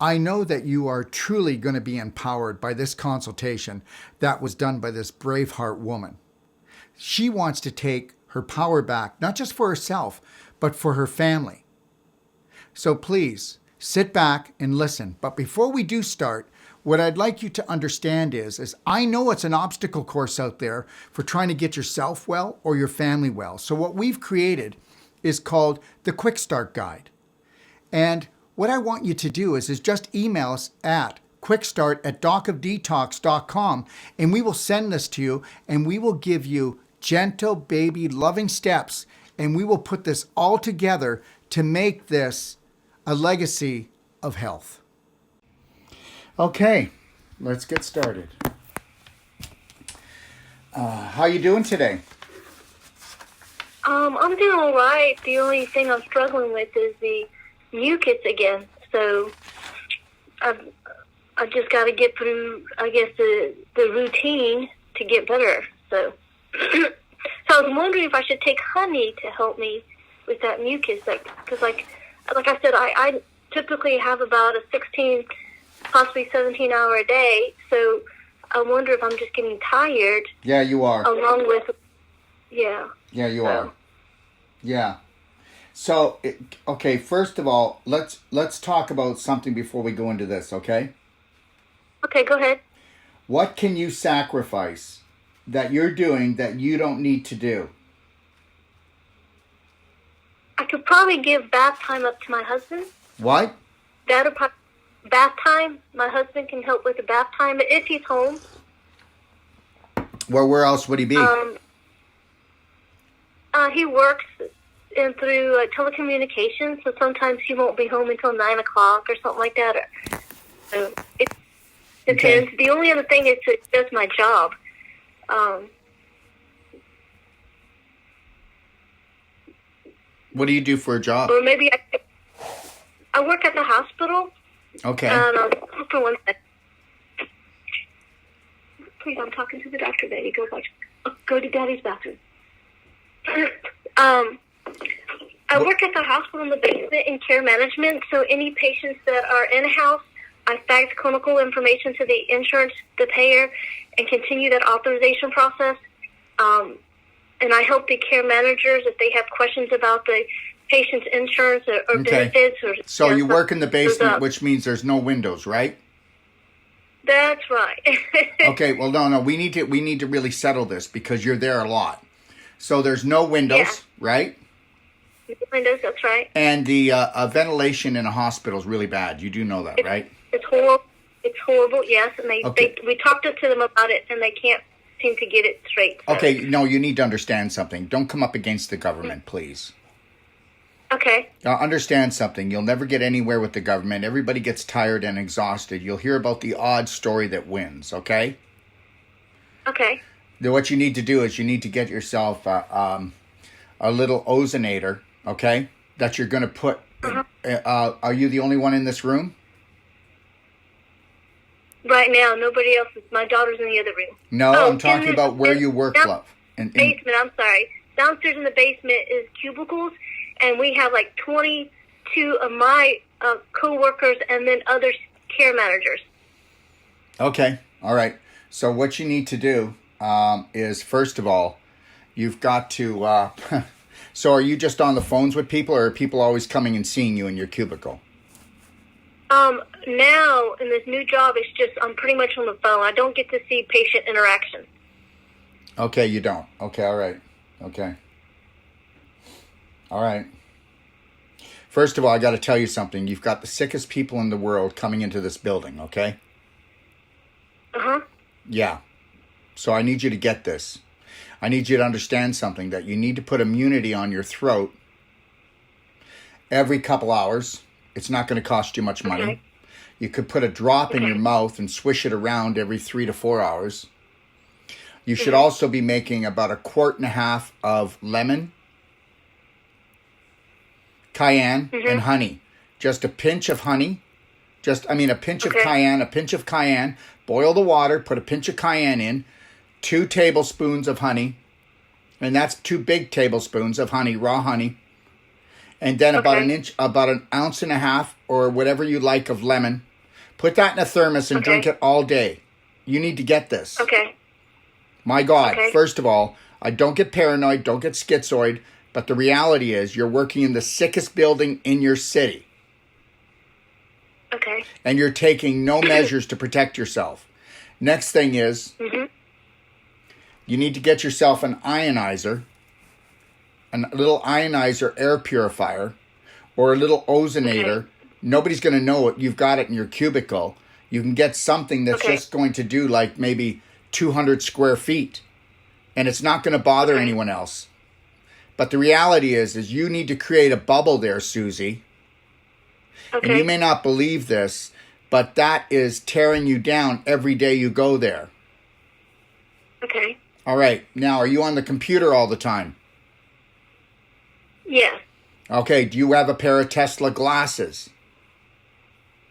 I know that you are truly going to be empowered by this consultation that was done by this Braveheart woman. She wants to take her power back, not just for herself, but for her family. So please sit back and listen. But before we do start, what I'd like you to understand is I know it's an obstacle course out there for trying to get yourself well or your family well. So what we've created is called the Quick Start Guide. And what I want you to do is just email us at quickstart@docofdetox.com, and we will send this to you, and we will give you gentle, baby, loving steps, and we will put this all together to make this a legacy of health. Okay, let's get started. How you doing today? I'm doing all right. The only thing I'm struggling with is the mucus again. So I just got to get through, I guess, the routine to get better. So, so I was wondering if I should take honey to help me with that mucus. Because, like I said, I typically have about a 16, possibly 17-hour a day. So I wonder if I'm just getting tired. Yeah, you are. Along with, yeah. Yeah, you are. Yeah. So, okay, first of all, let's talk about something before we go into this, okay? Okay, go ahead. What can you sacrifice that you're doing that you don't need to do? I could probably give bath time up to my husband. What? That'll probably, bath time. My husband can help with the bath time if he's home. Well, where else would he be? He works through telecommunications, so sometimes he won't be home until 9 o'clock or something like that. So it depends. Okay. The only other thing is that's my job. What do you do for a job? Or maybe I work at the hospital. Okay. For one second. Please, I'm talking to the doctor, baby. Go to Daddy's bathroom. I work at the hospital in the basement in care management, so any patients that are in-house, I fax clinical information to the insurance, the payer, and continue that authorization process. And I help the care managers if they have questions about the patient's insurance or benefits. So you work in the basement, which means there's no windows, right? That's right. Okay, well, no, we need to really settle this because you're there a lot. So there's no windows, right? Windows, that's right. And the ventilation in a hospital is really bad. You do know that, right? It's horrible. It's horrible, yes. And we talked to them about it, and they can't seem to get it straight. So. Okay, no, you need to understand something. Don't come up against the government, please. Okay. Understand something. You'll never get anywhere with the government. Everybody gets tired and exhausted. You'll hear about the odd story that wins, okay? Okay. What you need to do is you need to get yourself a little ozonator, okay, that you're going to put. Are you the only one in this room? Right now, nobody else. My daughter's in the other room. No, I'm talking about where you work, love. Basement, I'm sorry. Downstairs in the basement is cubicles, and we have like 22 of my co-workers and then other care managers. Okay, all right. So what you need to do is, first of all, you've got to... so are you just on the phones with people, or are people always coming and seeing you in your cubicle? Now, in this new job, I'm pretty much on the phone. I don't get to see patient interaction. Okay, you don't. Okay, all right. Okay. All right. First of all, I got to tell you something. You've got the sickest people in the world coming into this building, okay? Uh-huh. Yeah. So I need you to get this. I need you to understand something, that you need to put immunity on your throat every couple hours. It's not going to cost you much money. Okay. You could put a drop in your mouth and swish it around every 3 to 4 hours. You should also be making about 1.5 quarts of lemon, cayenne, and honey. Just a pinch of honey. A pinch of cayenne, Boil the water, put a pinch of cayenne in, 2 tablespoons of honey, and that's 2 big tablespoons of honey, raw honey. And then about an ounce and a half or whatever you like of lemon, Put that in a thermos and Okay. drink it all day. You need to get this. Okay. My God, Okay. first of all, I don't get paranoid, don't get schizoid, but the reality is you're working in the sickest building in your city. Okay. And you're taking no measures to protect yourself. Next thing is, you need to get yourself an ionizer, a little ionizer air purifier, or a little ozonator. Okay. Nobody's going to know it. You've got it in your cubicle. You can get something that's Okay. just going to do like maybe 200 square feet. And it's not going to bother Okay. anyone else. But the reality is you need to create a bubble there, Susie. Okay. And you may not believe this, but that is tearing you down every day you go there. Okay. All right. Now, are you on the computer all the time? Yeah. Okay. Do you have a pair of Tesla glasses?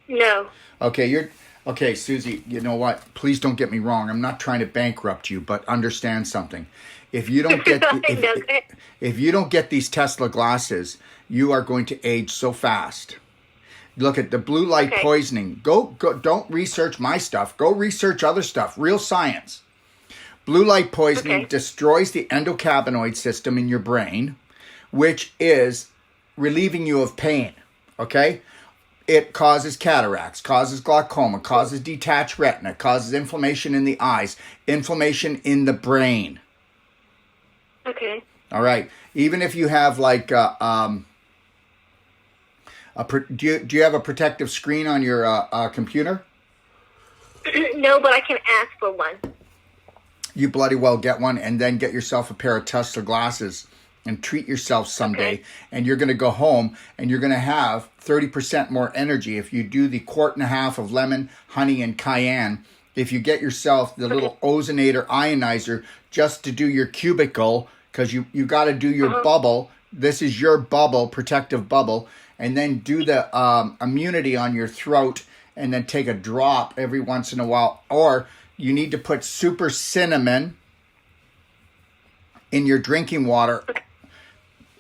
No. Okay, Susie, you know what? Please don't get me wrong. I'm not trying to bankrupt you, but understand something. If you don't get if you don't get these Tesla glasses, you are going to age so fast. Look at the blue light Okay. poisoning. Go don't research my stuff. Go research other stuff, real science. Blue light poisoning Okay. destroys the endocannabinoid system in your brain, which is relieving you of pain, okay? It causes cataracts, causes glaucoma, causes detached retina, causes inflammation in the eyes, inflammation in the brain. Okay. All right. Even if you have like do you have a protective screen on your computer? No, but I can ask for one. You bloody well get one, and then get yourself a pair of Tesla glasses and treat yourself someday. Okay. And you're going to go home and you're going to have 30% more energy if you do the 1.5 quart of lemon, honey, and cayenne. If you get yourself the little ozonator ionizer just to do your cubicle, because you got to do your bubble. This is your bubble, protective bubble. And then do the immunity on your throat, and then take a drop every once in a while. Or you need to put super cinnamon in your drinking water.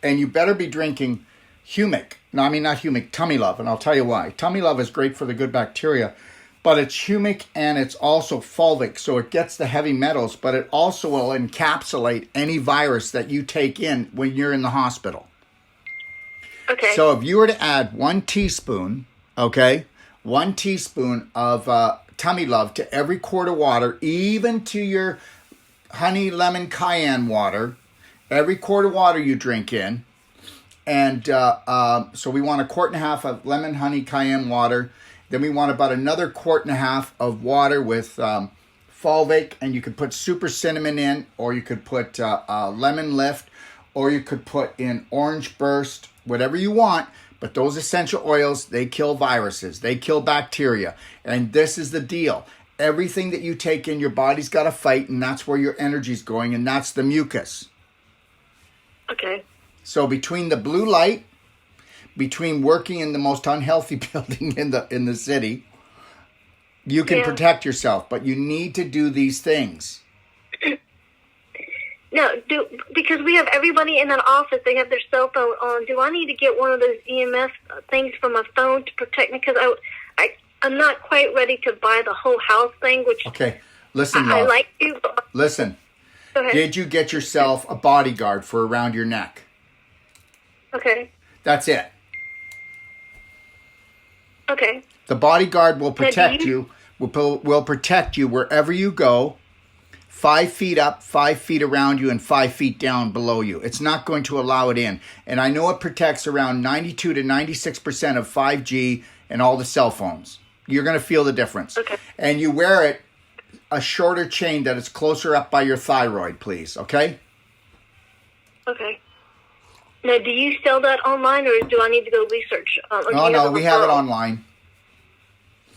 And you better be drinking humic. No, I mean not humic, tummy love. And I'll tell you why. Tummy love is great for the good bacteria. But it's humic and it's also fulvic. So it gets the heavy metals. But it also will encapsulate any virus that you take in when you're in the hospital. Okay. So if you were to add 1 teaspoon, okay, 1 teaspoon of tummy love to every quart of water, even to your honey, lemon, cayenne water, every quart of water you drink in, and so we want 1.5 quart of lemon, honey, cayenne water. Then we want about another 1.5 quart of water with fulvic, and you could put super cinnamon in, or you could put lemon lift, or you could put in orange burst, whatever you want. But those essential oils, they kill viruses, they kill bacteria. And this is the deal. Everything that you take in, your body's got to fight, and that's where your energy's going, and that's the mucus. Okay. So between the blue light, between working in the most unhealthy building in the city, you can protect yourself, but you need to do these things. No, because we have everybody in that office, they have their cell phone on. Do I need to get one of those EMF things for my phone to protect me? Because I'm not quite ready to buy the whole house thing, which Okay, listen, I love. like to. But Listen, go ahead. did you get yourself a bodyguard for around your neck? Okay. That's it. Okay. The bodyguard will Now, do protect you- you, will protect you wherever you go, 5 feet up, 5 feet around you, and 5 feet down below you. It's not going to allow it in. And I know it protects around 92 to 96% of 5G and all the cell phones. You're going to feel the difference. Okay. And you wear it a shorter chain that is closer up by your thyroid, please, okay? Okay. Now, do you sell that online, or do I need to go research? Or do Oh, you no, a we have it referral? online.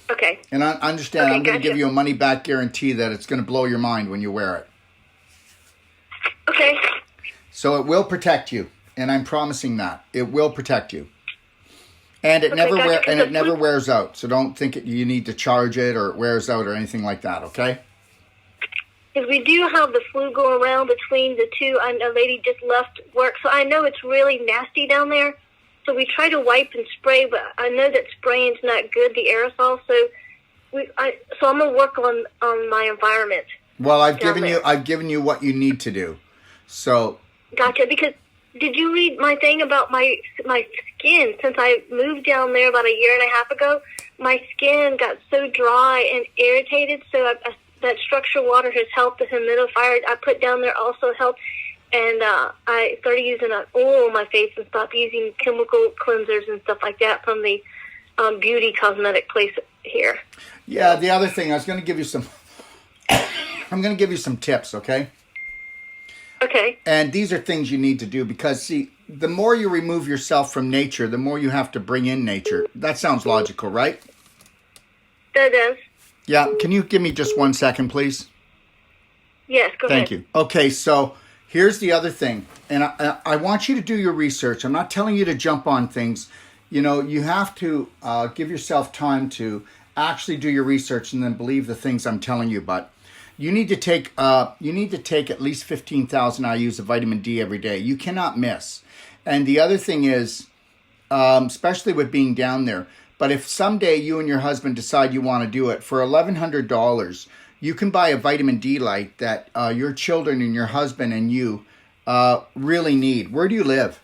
Okay. And I understand, Okay, I'm going to give gotcha. you a money-back guarantee that it's going to blow your mind when you wear it. Okay. So it will protect you, and I'm promising that. It will protect you. And it Okay, never gotcha, 'cause the never blue- wears out. So don't think you need to charge it or it wears out or anything like that, okay? Because we do have the flu going around between the two. A lady just left work, so I know it's really nasty down there. So we try to wipe and spray, but I know that spraying's not good, the aerosol. So so I'm gonna work on my environment. Well, I've down given you what you need to do. So Gotcha. Because did you read my thing about my skin? Since I moved down there about a year and a half ago, my skin got so dry and irritated. So that structural water has helped. The humidifier I put down there also helped. And I started using an oil on my face and stopped using chemical cleansers and stuff like that from the beauty cosmetic place here. Yeah, the other thing, I'm going to give you some tips, okay? Okay. And these are things you need to do because, see, the more you remove yourself from nature, the more you have to bring in nature. That sounds logical, right? That does. Yeah, can you give me just 1 second, please? Yes, go ahead. Thank you. Okay, so here's the other thing. And I want you to do your research. I'm not telling you to jump on things. You know, you have to give yourself time to actually do your research and then believe the things I'm telling you. But you need to take at least 15,000 IUs of vitamin D every day. You cannot miss. And the other thing is, especially with being down there, but if someday you and your husband decide you want to do it, for $1,100, you can buy a vitamin D light that your children and your husband and you really need. Where do you live?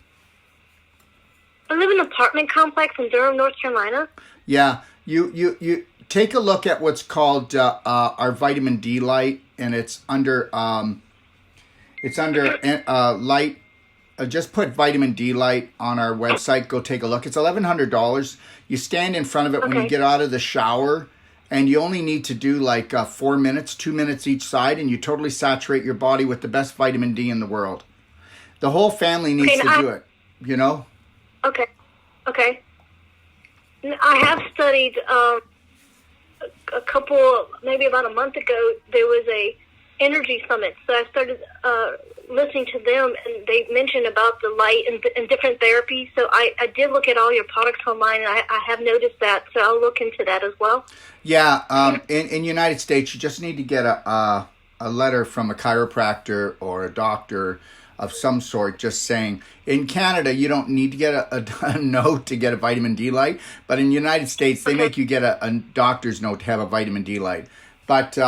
I live in an apartment complex in Durham, North Carolina. Yeah, you take a look at what's called our vitamin D light, and it's under light. Just put vitamin D light on our website. Go take a look. It's $1,100. You stand in front of it when you get out of the shower, and you only need to do like 4 minutes, 2 minutes each side, and you totally saturate your body with the best vitamin D in the world. The whole family needs to do it, you know? Okay. Okay. I have studied a couple, maybe about a month ago, there was a energy summit. So I started listening to them, and they mentioned about the light and different therapies. So I did look at all your products online, and I have noticed that. So I'll look into that as well. Yeah. In United States, you just need to get a letter from a chiropractor or a doctor of some sort just saying. In Canada, you don't need to get a note to get a vitamin D light, but in the United States, they make you get a doctor's note to have a vitamin D light. But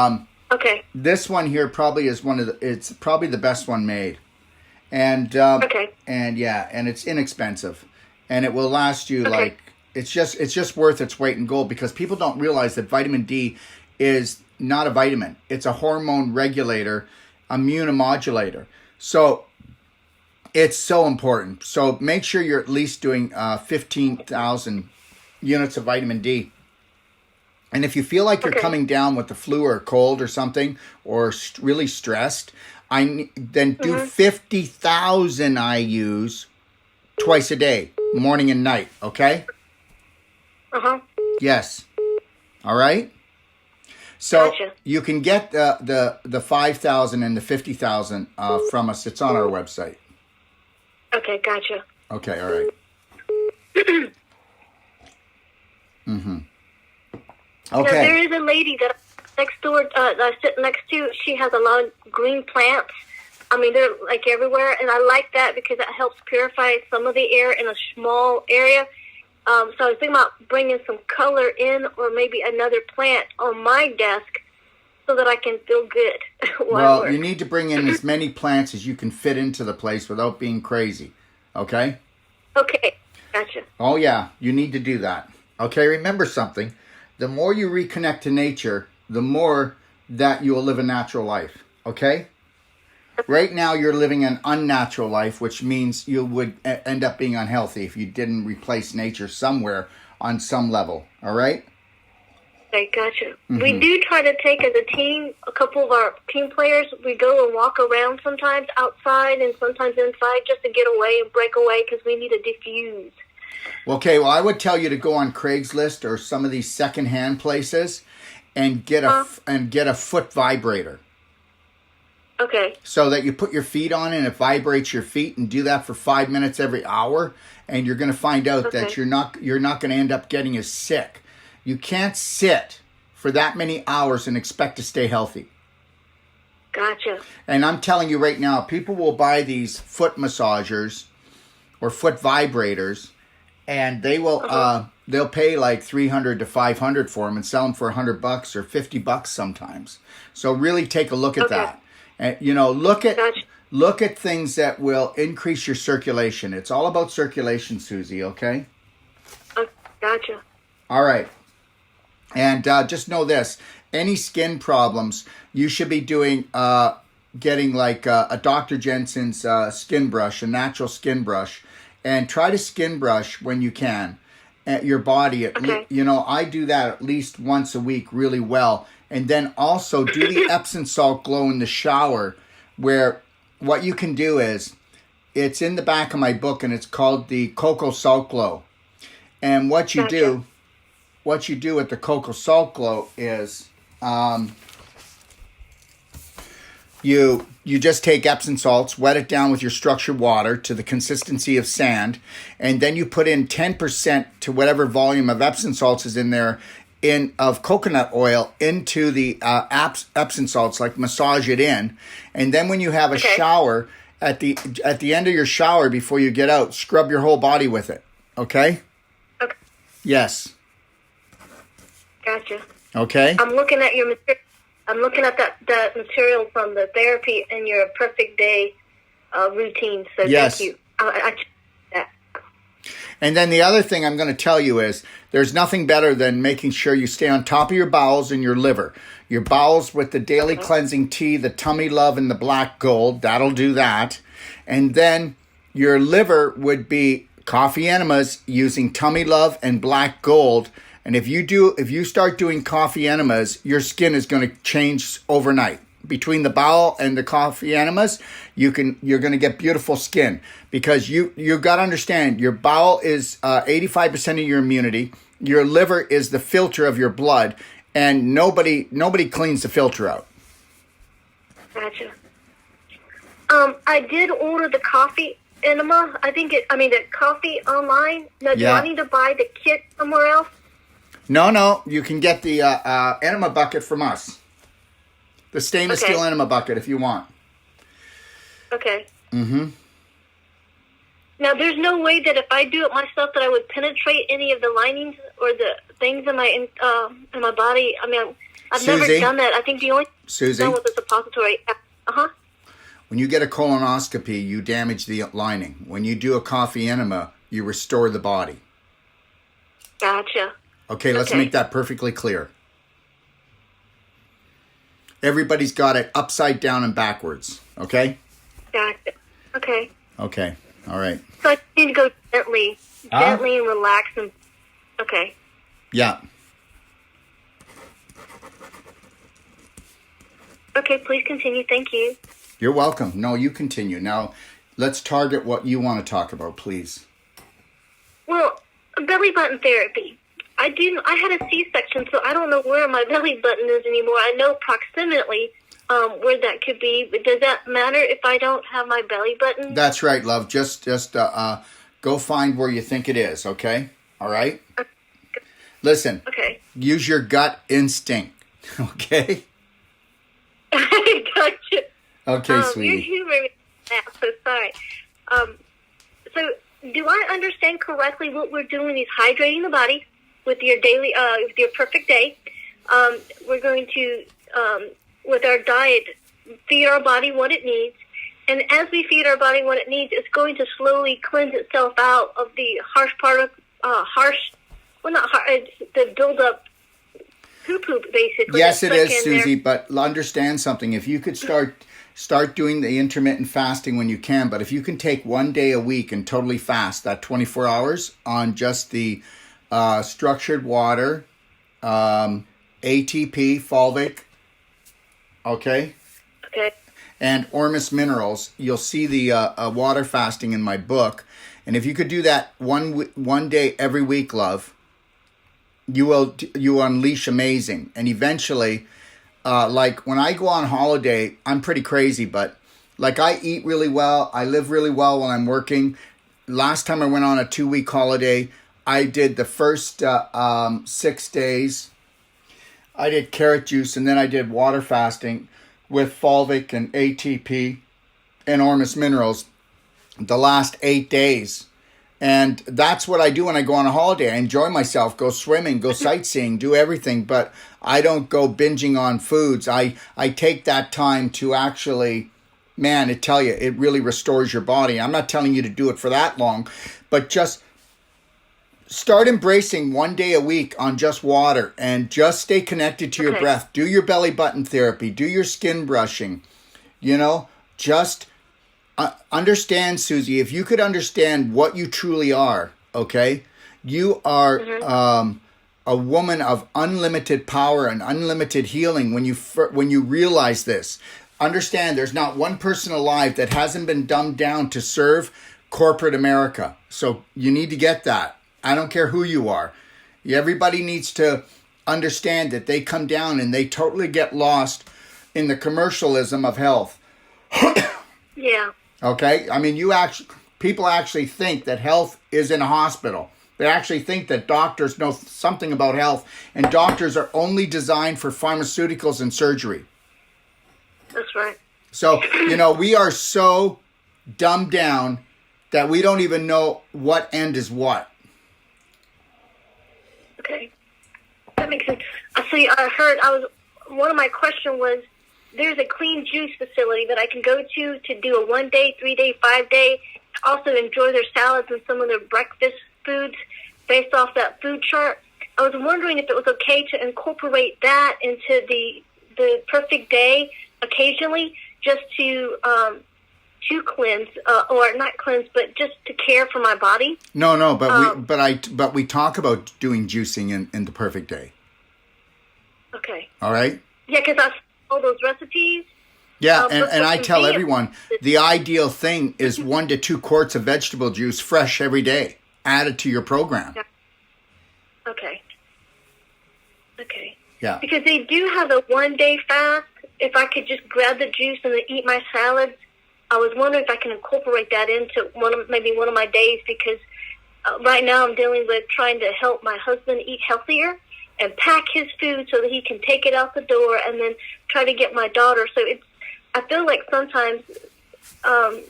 this one here probably is it's probably the best one made. And and it's inexpensive, and it will last you it's just worth its weight in gold, because people don't realize that vitamin D is not a vitamin. It's a hormone regulator, immunomodulator. So it's so important. So make sure you're at least doing 15,000 units of vitamin D. And if you feel like you're coming down with the flu or a cold or something, or really stressed, then do 50,000 IUs twice a day, morning and night, okay? Yes. All right? So you can get the 5,000 and the 50,000 from us. It's on our website. Okay, gotcha. Okay, all right. Okay. Now, there is a lady that next door, I sit next to. She has a lot of green plants. I mean, they're like everywhere, and I like that because that helps purify some of the air in a small area. So I was thinking about bringing some color in, or maybe another plant on my desk, so that I can feel good. Well, you need to bring in as many plants as you can fit into the place without being crazy. Okay? Okay, gotcha. Oh, yeah, you need to do that. Okay, remember something. The more you reconnect to nature, the more that you will live a natural life. Okay? Right now, you're living an unnatural life, which means you would end up being unhealthy if you didn't replace nature somewhere on some level. All right? Okay, gotcha. We do try to take, as a team, a couple of our team players, we go and walk around sometimes outside and sometimes inside, just to get away and break away, because we need to diffuse. Okay, well, I would tell you to go on Craigslist or some of these secondhand places and get a foot vibrator. Okay. So that you put your feet on and it vibrates your feet, and do that for 5 minutes every hour, and you're going to find out that you're not going to end up getting as sick. You can't sit for that many hours and expect to stay healthy. Gotcha. And I'm telling you right now, people will buy these foot massagers or foot vibrators, and they will they'll pay like 300 to 500 for them and sell them for $100 or $50 sometimes. So really take a look at that. And look at things that will increase your circulation. It's all about circulation, Susie, okay? Gotcha. All right. And just know this. Any skin problems, you should be doing, getting like a Dr. Jensen's skin brush, a natural skin brush. And try to skin brush when you can at your body. I do that at least once a week really well. And then also do the Epsom salt glow in the shower, where what you can do is, it's in the back of my book and it's called the Cocoa Salt Glow. And what you do with the Cocoa Salt Glow is you just take Epsom salts, wet it down with your structured water to the consistency of sand, and then you put in 10% to whatever volume of Epsom salts is in there of coconut oil into the Epsom salts, like massage it in. And then when you have a shower, at the end of your shower before you get out, scrub your whole body with it. Okay? Okay. Yes. Gotcha. Okay? I'm looking at your material. I'm looking at that material from the therapy and your perfect day routine. So yes. Thank you. I that. And then the other thing I'm going to tell you is there's nothing better than making sure you stay on top of your bowels and your liver. Your bowels with the daily cleansing tea, the tummy love, and the black gold. That'll do that. And then your liver would be coffee enemas using tummy love and black gold. And if you start doing coffee enemas, your skin is going to change overnight. Between the bowel and the coffee enemas, you're going to get beautiful skin, because you got to understand, your bowel is 85% of your immunity. Your liver is the filter of your blood, and nobody cleans the filter out. Gotcha. I did order the coffee enema. The coffee online. Now, do I need to buy the kit somewhere else? No, you can get the enema bucket from us. The stainless steel enema bucket if you want. Okay. Mm-hmm. Now, there's no way that if I do it myself that I would penetrate any of the linings or the things in my body. I mean, I've never done that. I think the only thing done was a suppository. When you get a colonoscopy, you damage the lining. When you do a coffee enema, you restore the body. Gotcha. Okay, let's make that perfectly clear. Everybody's got it upside down and backwards, okay? Gotcha. Okay. Okay, all right. So I need to go gently and relax. Okay. Yeah. Okay, please continue. Thank you. You're welcome. No, you continue. Now, let's target what you want to talk about, please. Well, belly button therapy. I had a C-section, so I don't know where my belly button is anymore. I know approximately where that could be, but does that matter if I don't have my belly button? That's right, love. Just go find where you think it is, okay? All right? Okay. Listen. Okay. Use your gut instinct, okay? Gotcha. Okay, sweetie. You're humoring me now, so sorry. So do I understand correctly what we're doing is hydrating the body with your daily, with your perfect day. We're going to, with our diet, feed our body what it needs. And as we feed our body what it needs, it's going to slowly cleanse itself out of the the build-up poo-poo, basically. Yes, it is, Susie, but understand something. If you could start doing the intermittent fasting when you can, but if you can take 1 day a week and totally fast, that 24 hours on just the structured water, ATP, fulvic, okay? Okay. And Ormus minerals, you'll see the water fasting in my book. And if you could do that one day every week, love, you will unleash amazing. And eventually, like when I go on holiday, I'm pretty crazy, but like I eat really well. I live really well when I'm working. Last time I went on a 2-week holiday, I did the first 6 days. I did carrot juice, and then I did water fasting with fulvic and ATP and Ormus minerals. The last 8 days, And that's what I do when I go on a holiday. I enjoy myself, go swimming, go sightseeing, do everything, but I don't go binging on foods. I take that time to actually, man, I tell you, it really restores your body. I'm not telling you to do it for that long, but just start embracing 1 day a week on just water and just stay connected to your breath. Do your belly button therapy, do your skin brushing, just understand, Susie, if you could understand what you truly are, okay? You are a woman of unlimited power and unlimited healing when you realize this. Understand there's not one person alive that hasn't been dumbed down to serve corporate America. So you need to get that. I don't care who you are. Everybody needs to understand that they come down and they totally get lost in the commercialism of health. Yeah. Okay? I mean, people actually think that health is in a hospital. They actually think that doctors know something about health, and doctors are only designed for pharmaceuticals and surgery. That's right. So, we are so dumbed down that we don't even know what end is what. Okay. That makes sense. One of my questions was, there's a clean juice facility that I can go to do a 1 day, 3 day, 5 day. Also enjoy their salads and some of their breakfast foods based off that food chart. I was wondering if it was okay to incorporate that into the perfect day occasionally, just to cleanse, or not cleanse, but just to care for my body. No, but we talk about doing juicing in the perfect day. Okay. All right. Yeah, because I all those recipes. Yeah, and I tell everyone the ideal thing is 1 to 2 quarts of vegetable juice fresh every day, added to your program. Yeah. Okay. Yeah. Because they do have a 1 day fast. If I could just grab the juice and then eat my salads, I was wondering if I can incorporate that into maybe one of my days, because right now I'm dealing with trying to help my husband eat healthier and pack his food so that he can take it out the door, and then try to get my daughter. So I feel like sometimes so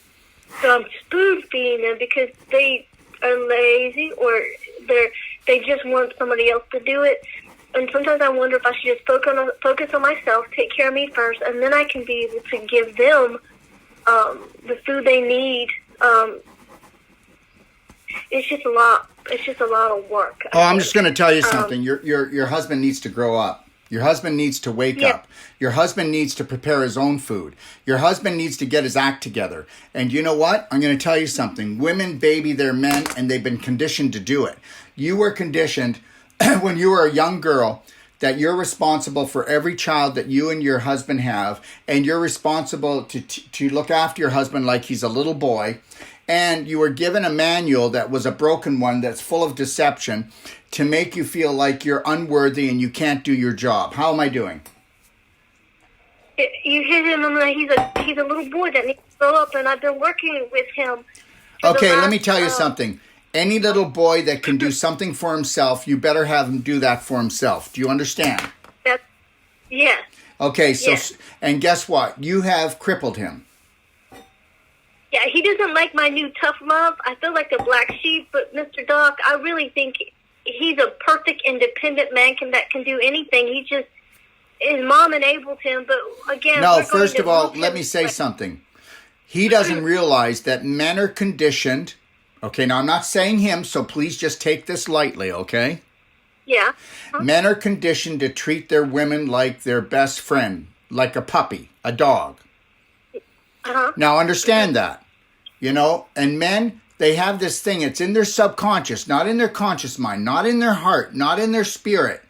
I'm spoon feeding them because they are lazy, or they just want somebody else to do it. And sometimes I wonder if I should just focus on myself, take care of me first, and then I can be able to give them the food they need. It's just a lot. It's just a lot of work. I'm just going to tell you something. Your husband needs to grow up. Your husband needs to wake up. Your husband needs to prepare his own food. Your husband needs to get his act together. And you know what? I'm going to tell you something. Women baby their men, and they've been conditioned to do it. You were conditioned when you were a young girl that you're responsible for every child that you and your husband have, and you're responsible to look after your husband like he's a little boy. And you were given a manual that was a broken one that's full of deception to make you feel like you're unworthy and you can't do your job. How am I doing? You hit him, and he's a little boy that needs to grow up, and I've been working with him. Okay, let me tell you something. Any little boy that can do something for himself, you better have him do that for himself. Do you understand? Yes. Okay, so, yes. And guess what? You have crippled him. Yeah, he doesn't like my new tough love. I feel like a black sheep, but Mr. Doc, I really think he's a perfect independent man that can do anything. His mom enabled him, but again... No, first of all, let me say something. He doesn't realize that men are conditioned. Okay, now I'm not saying him, so please just take this lightly, okay? Yeah. Huh? Men are conditioned to treat their women like their best friend, like a puppy, a dog. Uh-huh. Now understand that, and men, they have this thing, it's in their subconscious, not in their conscious mind, not in their heart, not in their spirit,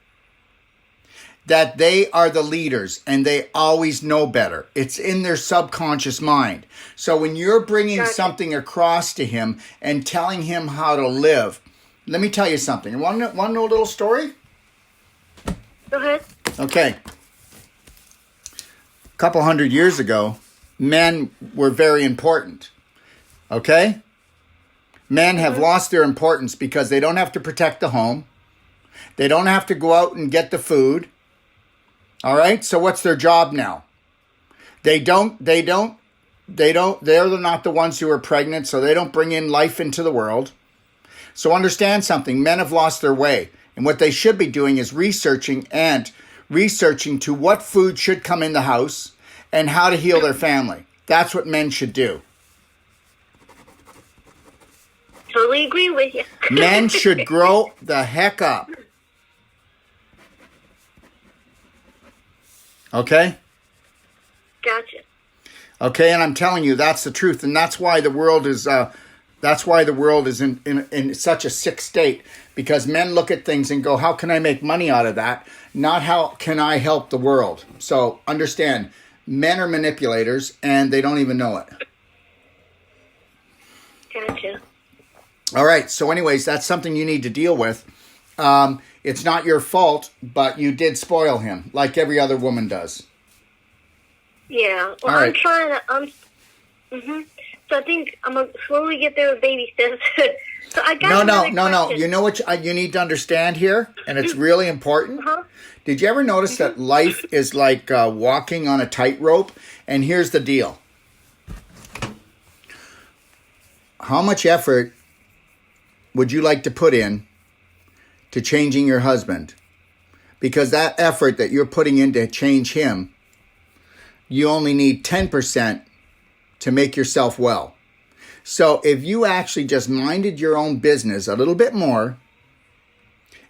that they are the leaders and they always know better. It's in their subconscious mind. So when you're bringing something across to him and telling him how to live, let me tell you something. Want to know a little story? Go ahead. Okay. A couple 100 years ago, men were very important. Okay? Men have lost their importance because they don't have to protect the home. They don't have to go out and get the food. All right? So what's their job now? They're not the ones who are pregnant, so they don't bring in life into the world. So understand something. Men have lost their way. And what they should be doing is researching to what food should come in the house and how to heal their family. That's what men should do. Totally agree with you. Men should grow the heck up. Okay? Gotcha. Okay, and I'm telling you, that's the truth, and that's why the world is in such a sick state, because men look at things and go, how can I make money out of that? Not how can I help the world. So understand, men are manipulators, and they don't even know it. Gotcha. All right, so anyways, that's something you need to deal with. It's not your fault, but you did spoil him, like every other woman does. Yeah, well, All right. I'm trying to. So I think I'm gonna slowly get there with baby steps. So I got No. question. You know what you need to understand here, and it's really important. Uh-huh. Did you ever notice that life is like walking on a tightrope? And here's the deal: how much effort would you like to put in to changing your husband? Because that effort that you're putting in to change him, you only need 10% to make yourself well. So if you actually just minded your own business a little bit more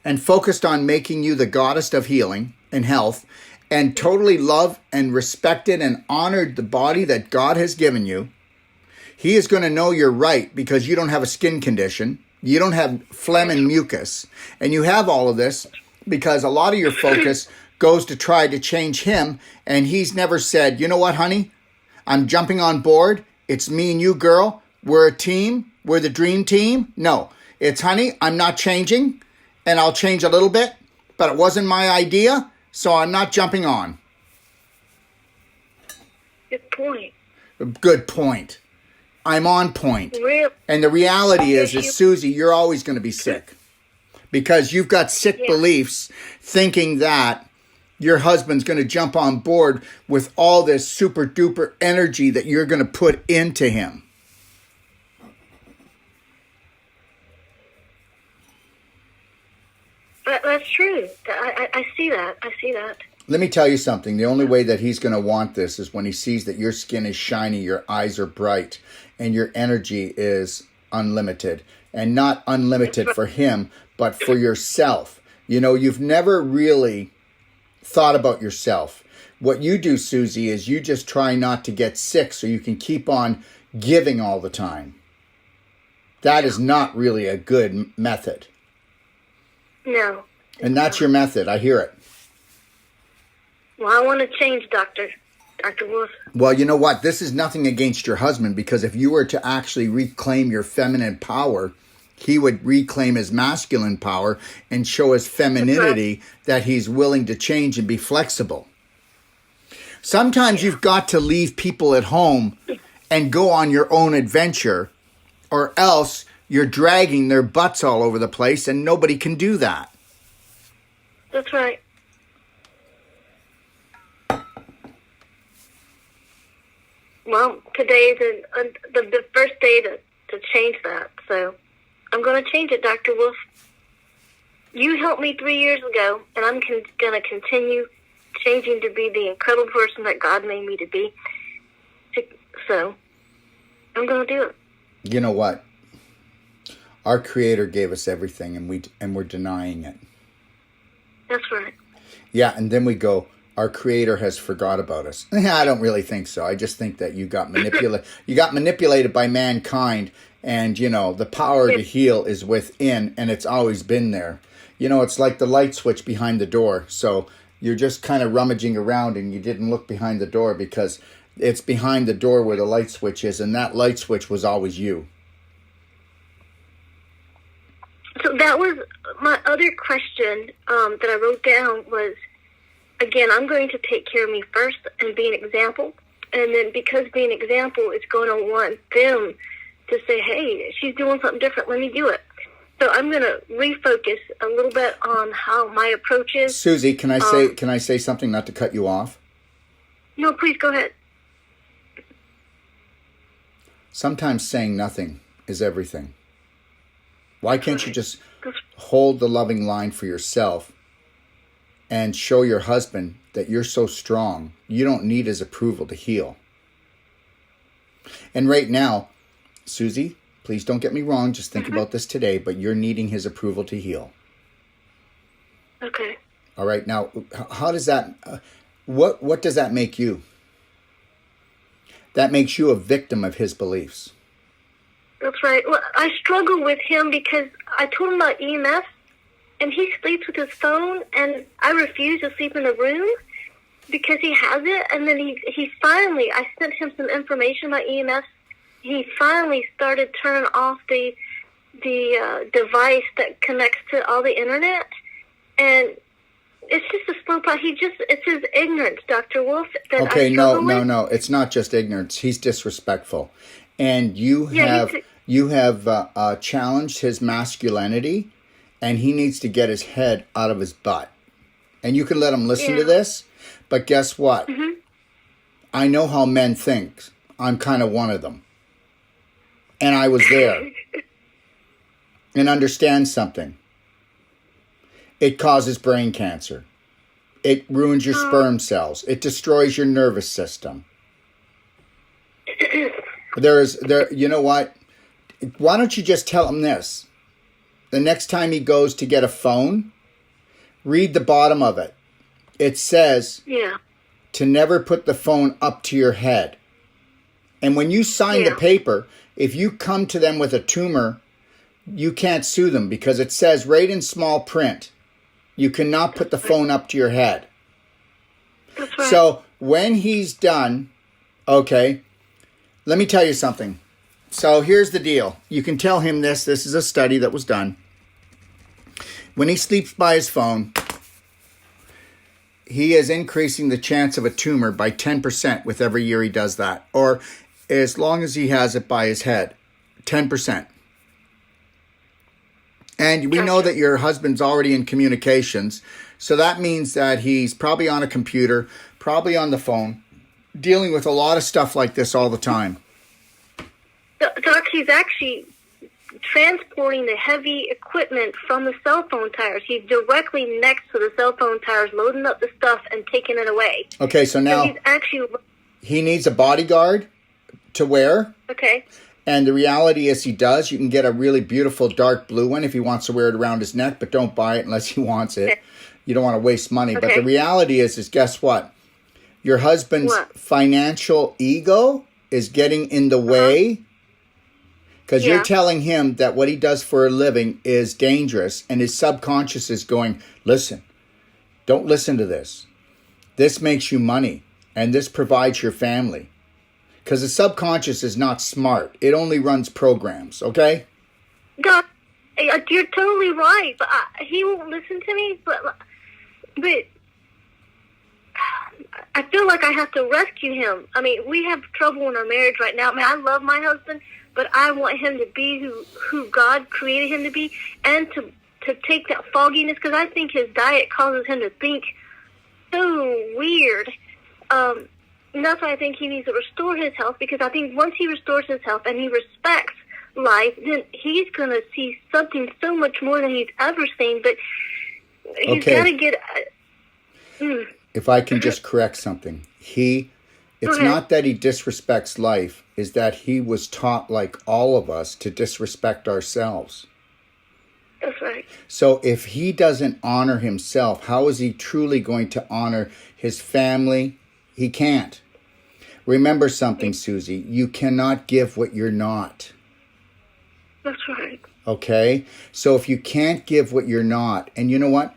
and focused on making you the goddess of healing and health, and totally loved and respected and honored the body that God has given you, he is going to know you're right, because you don't have a skin condition. You don't have phlegm and mucus. And you have all of this because a lot of your focus goes to try to change him. And he's never said, you know what, honey? I'm jumping on board. It's me and you, girl. We're a team. We're the dream team. No, it's, honey, I'm not changing. And I'll change a little bit. But it wasn't my idea, so I'm not jumping on. Good point. Good point. I'm on point. Real. And the reality is Susie, you're always going to be sick. Because you've got sick beliefs thinking that your husband's going to jump on board with all this super duper energy that you're going to put into him. That's true. I see that. I see that. Let me tell you something. The only way that he's going to want this is when he sees that your skin is shiny, your eyes are bright, and your energy is unlimited. And not unlimited for him, but for yourself. You know, you've never really thought about yourself. What you do, Susie, is you just try not to get sick so you can keep on giving all the time. That is not really a good method. No. And that's your method. I hear it. Well, I want to change, Dr. Wolfe. Well, you know what? This is nothing against your husband, because if you were to actually reclaim your feminine power, he would reclaim his masculine power and show his femininity that he's willing to change and be flexible. Sometimes you've got to leave people at home and go on your own adventure, or else you're dragging their butts all over the place, and nobody can do that. That's right. Well, today is the first day to change that, so I'm going to change it, Dr. Wolfe. You helped me 3 years ago, and I'm going to continue changing to be the incredible person that God made me to be. So I'm going to do it. You know what? Our Creator gave us everything, and we're denying it. That's right. Yeah, and then we go, our Creator has forgot about us. I don't really think so. I just think that you got manipulated by mankind, and, you know, the power to heal is within, and it's always been there. You know, it's like the light switch behind the door. So you're just kind of rummaging around, and you didn't look behind the door because it's behind the door where the light switch is, and that light switch was always you. So that was my other question that I wrote down was, again, I'm going to take care of me first and be an example. And then because being an example is going to want them to say, hey, she's doing something different, let me do it. So I'm going to refocus a little bit on how my approach is. Susie, can I say something, not to cut you off? No, please go ahead. Sometimes saying nothing is everything. Why can't you just hold the loving line for yourself and show your husband that you're so strong, you don't need his approval to heal? And right now, Susie, please don't get me wrong, just think about this today, but you're needing his approval to heal. Okay. All right, now, how does that, what does that make you? That makes you a victim of his beliefs. That's right. Well, I struggle with him because I told him about EMF, and he sleeps with his phone, and I refuse to sleep in the room because he has it. And then he finally, I sent him some information about EMF. He finally started turning off the device that connects to all the internet, and it's just a slow process. It's his ignorance, Dr. Wolfe, that okay, I struggle with. No. It's not just ignorance. He's disrespectful. And you have challenged his masculinity, and he needs to get his head out of his butt. And you can let him listen to this, but guess what? Mm-hmm. I know how men think. I'm kind of one of them. And I was there. And understand something. It causes brain cancer. It ruins your sperm cells. It destroys your nervous system. You know what? Why don't you just tell him this? The next time he goes to get a phone, read the bottom of it. It says to never put the phone up to your head. And when you sign the paper, if you come to them with a tumor, you can't sue them because it says right in small print, you cannot put the phone up to your head. That's right. So when he's done, okay, let me tell you something. So here's the deal. You can tell him this. This is a study that was done. When he sleeps by his phone, he is increasing the chance of a tumor by 10% with every year he does that. Or as long as he has it by his head, 10%. And we know that your husband's already in communications. So that means that he's probably on a computer, probably on the phone, dealing with a lot of stuff like this all the time. Doc, he's actually transporting the heavy equipment from the cell phone towers. He's directly next to the cell phone towers, loading up the stuff and taking it away. Okay, so now he needs a bodyguard to wear. Okay. And the reality is he does. You can get a really beautiful dark blue one if he wants to wear it around his neck, but don't buy it unless he wants it. Okay. You don't want to waste money. Okay. But the reality is guess what? Your husband's financial ego is getting in the way because you're telling him that what he does for a living is dangerous, and his subconscious is going, listen, don't listen to this. This makes you money, and this provides your family. Because the subconscious is not smart. It only runs programs, okay? Doc, you're totally right. But he won't listen to me. But I feel like I have to rescue him. I mean, we have trouble in our marriage right now. I mean, I love my husband, but I want him to be who God created him to be, and to take that fogginess, because I think his diet causes him to think so weird. And that's why I think he needs to restore his health, because I think once he restores his health and he respects life, then he's going to see something so much more than he's ever seen. But he's got to get... If I can just correct something. It's not that he disrespects life, is that he was taught, like all of us, to disrespect ourselves. That's right. So if he doesn't honor himself, how is he truly going to honor his family? He can't. Remember something, Susie. You cannot give what you're not. That's right. Okay? So if you can't give what you're not, and you know what?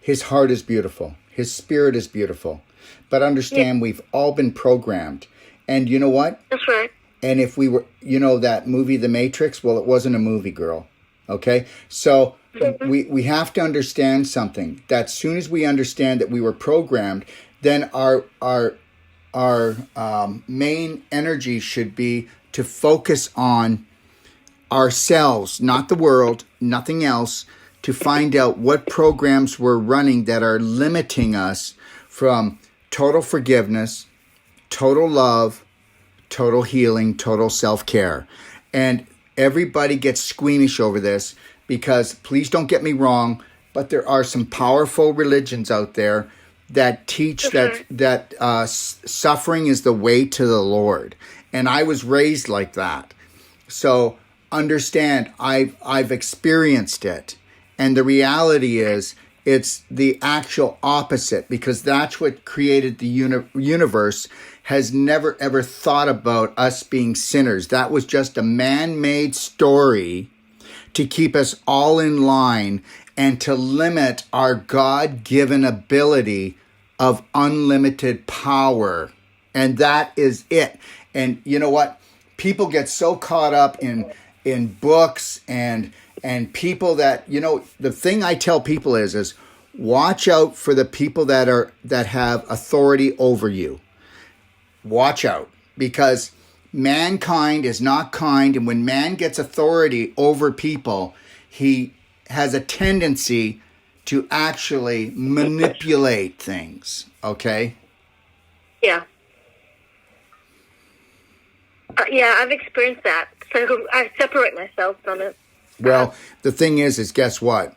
His heart is beautiful. His spirit is beautiful. But understand, we've all been programmed. And you know what? That's right. And if we were, that movie, The Matrix, well, it wasn't a movie, girl. Okay? So we have to understand something. That as soon as we understand that we were programmed, then our main energy should be to focus on ourselves, not the world, nothing else, to find out what programs we're running that are limiting us from total forgiveness, total love, total healing, total self-care. And everybody gets squeamish over this because, please don't get me wrong, but there are some powerful religions out there that teach that suffering is the way to the Lord. And I was raised like that. So understand, I've experienced it. And the reality is, it's the actual opposite, because that's what created the universe, has never ever thought about us being sinners. That was just a man-made story to keep us all in line and to limit our God-given ability of unlimited power. And that is it. And you know what? People get so caught up in books and people that, the thing I tell people is watch out for the people that have authority over you. Watch out, because mankind is not kind, and when man gets authority over people, he has a tendency to actually manipulate things, okay? Yeah. Yeah, I've experienced that, so I separate myself from it. Well, the thing is guess what?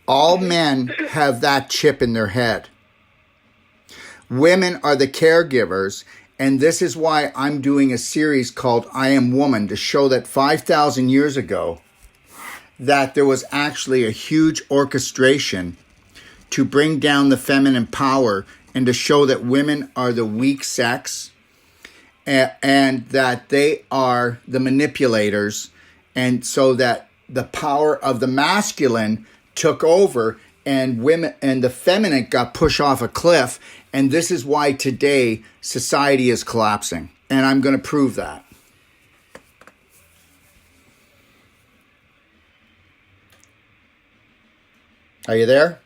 All men have that chip in their head. Women are the caregivers, and this is why I'm doing a series called I Am Woman, to show that 5,000 years ago, that there was actually a huge orchestration to bring down the feminine power and to show that women are the weak sex, and that they are the manipulators, and so that the power of the masculine took over and women and the feminine got pushed off a cliff. And this is why today society is collapsing. And I'm going to prove that. Are you there?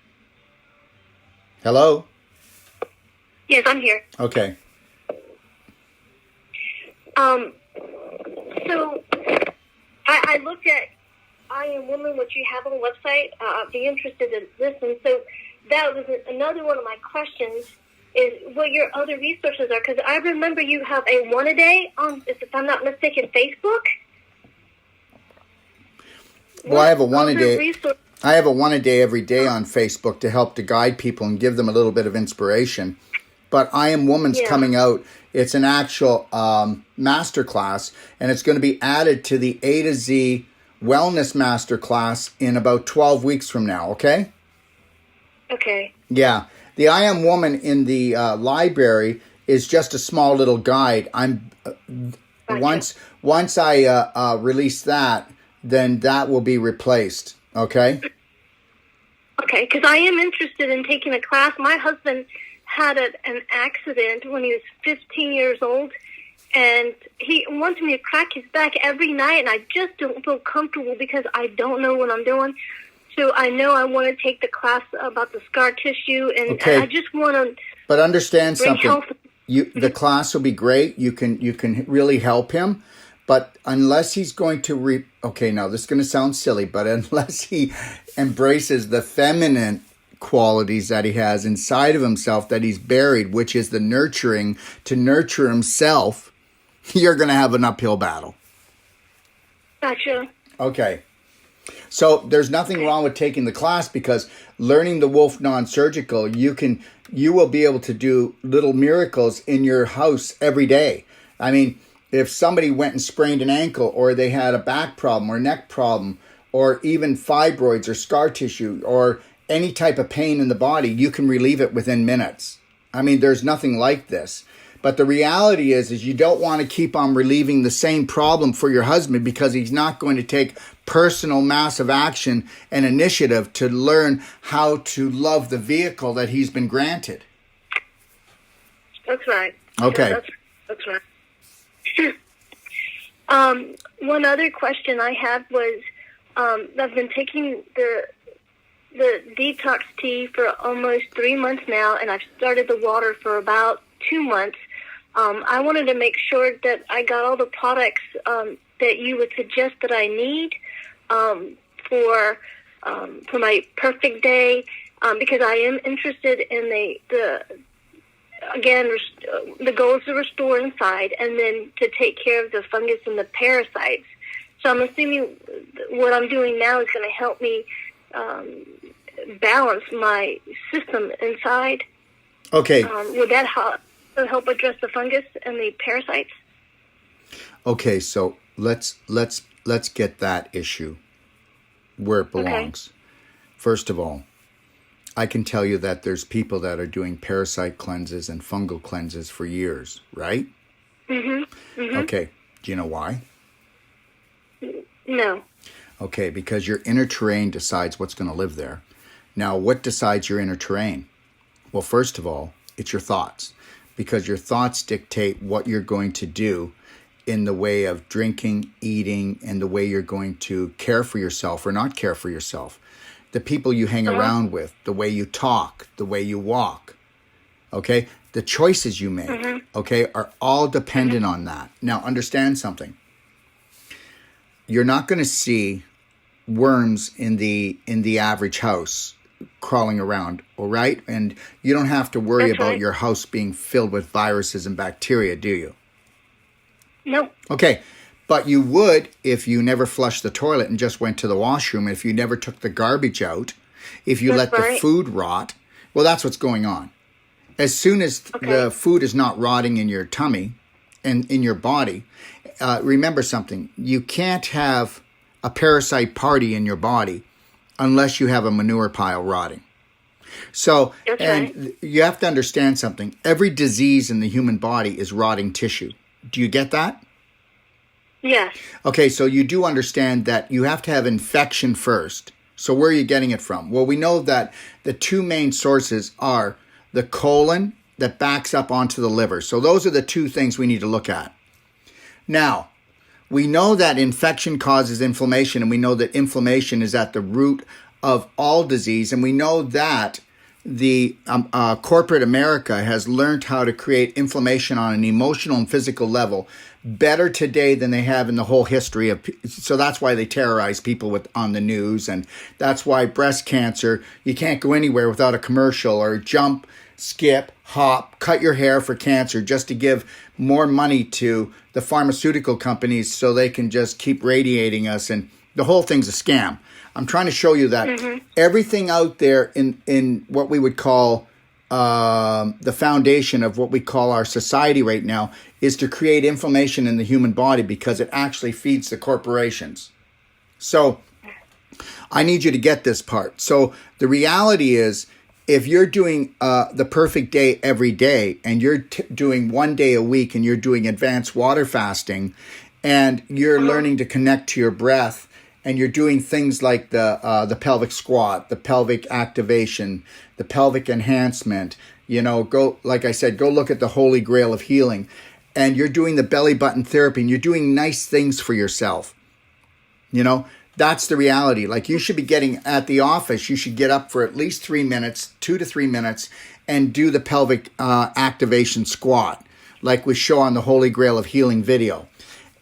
Hello? Yes, I'm here. Okay. So I looked at I Am Woman, which you have on the website. I'd be interested in this. And so that was another one of my questions, is what your other resources are. Because I remember you have a one-a-day on, if I'm not mistaken, Facebook? Well, I have a one-a-day. I have a one-a-day every day on Facebook to help to guide people and give them a little bit of inspiration. But I Am Woman's coming out. It's an actual masterclass, and it's going to be added to the A to Z Wellness Masterclass in about 12 weeks from now, okay? Okay. Yeah. The I Am Woman in the library is just a small little guide. Once I release that, then that will be replaced, okay? Okay, because I am interested in taking a class. My husband had an accident when he was 15 years old, and he wants me to crack his back every night, and I just don't feel comfortable because I don't know what I'm doing. So I know I want to take the class about the scar tissue, and I just want to. But understand something. The class will be great. You can really help him, but unless he's going to now this is going to sound silly, but unless he embraces the feminine qualities that he has inside of himself that he's buried, which is the nurturing to nurture himself, you're going to have an uphill battle. Gotcha. Okay. So there's nothing wrong with taking the class, because learning the Wolfe Non-Surgical, you will be able to do little miracles in your house every day. I mean, if somebody went and sprained an ankle, or they had a back problem or neck problem, or even fibroids or scar tissue or any type of pain in the body, you can relieve it within minutes. I mean, there's nothing like this. But the reality is you don't want to keep on relieving the same problem for your husband, because he's not going to take personal massive action and initiative to learn how to love the vehicle that he's been granted. That's right. Okay. That's right. One other question I had was, I've been taking the detox tea for almost 3 months now, and I've started the water for about 2 months. I wanted to make sure that I got all the products that you would suggest that I need for my perfect day, because I am interested in the goal is to restore inside, and then to take care of the fungus and the parasites. So I'm assuming what I'm doing now is going to help me balance my system inside. Okay. Would that help address the fungus and the parasites? Okay, so let's get that issue where it belongs. Okay. First of all, I can tell you that there's people that are doing parasite cleanses and fungal cleanses for years, right? Mm-hmm. Mm-hmm. Okay. Do you know why? No. Okay, because your inner terrain decides what's going to live there. Now, what decides your inner terrain? Well, first of all, it's your thoughts, because your thoughts dictate what you're going to do in the way of drinking, eating, and the way you're going to care for yourself or not care for yourself. The people you hang around with, the way you talk, the way you walk, okay? The choices you make, okay, are all dependent on that. Now, understand something. You're not going to see worms in the average house crawling around, all right? And you don't have to worry about your house being filled with viruses and bacteria, do you? Nope. Okay, but you would if you never flushed the toilet and just went to the washroom, if you never took the garbage out, if you let the food rot. Well, that's what's going on. As soon as the food is not rotting in your tummy and in your body, remember something. You can't have a parasite party in your body unless you have a manure pile rotting. So, you have to understand something. Every disease in the human body is rotting tissue. Do you get that? Yes. Okay, so you do understand that you have to have infection first. So where are you getting it from? Well, we know that the two main sources are the colon that backs up onto the liver. So those are the two things we need to look at. Now, we know that infection causes inflammation, and we know that inflammation is at the root of all disease, and we know that the corporate America has learned how to create inflammation on an emotional and physical level better today than they have in the whole history of. So that's why they terrorize people on the news, and that's why breast cancer, you can't go anywhere without a commercial, or jump, skip, hop, cut your hair for cancer, just to give more money to the pharmaceutical companies so they can just keep radiating us, and the whole thing's a scam. I'm trying to show you that everything out there in what we would call the foundation of what we call our society right now is to create inflammation in the human body, because it actually feeds the corporations. So I need you to get this part. So the reality is, if you're doing the perfect day every day, and you're doing 1 day a week, and you're doing advanced water fasting, and you're learning to connect to your breath, and you're doing things like the pelvic squat, the pelvic activation, the pelvic enhancement, go, like I said, go look at the Holy Grail of healing, and you're doing the belly button therapy, and you're doing nice things for yourself. That's the reality. Like, you should be getting at the office, you should get up for at least 3 minutes, 2 to 3 minutes, and do the pelvic activation squat, like we show on the Holy Grail of Healing video.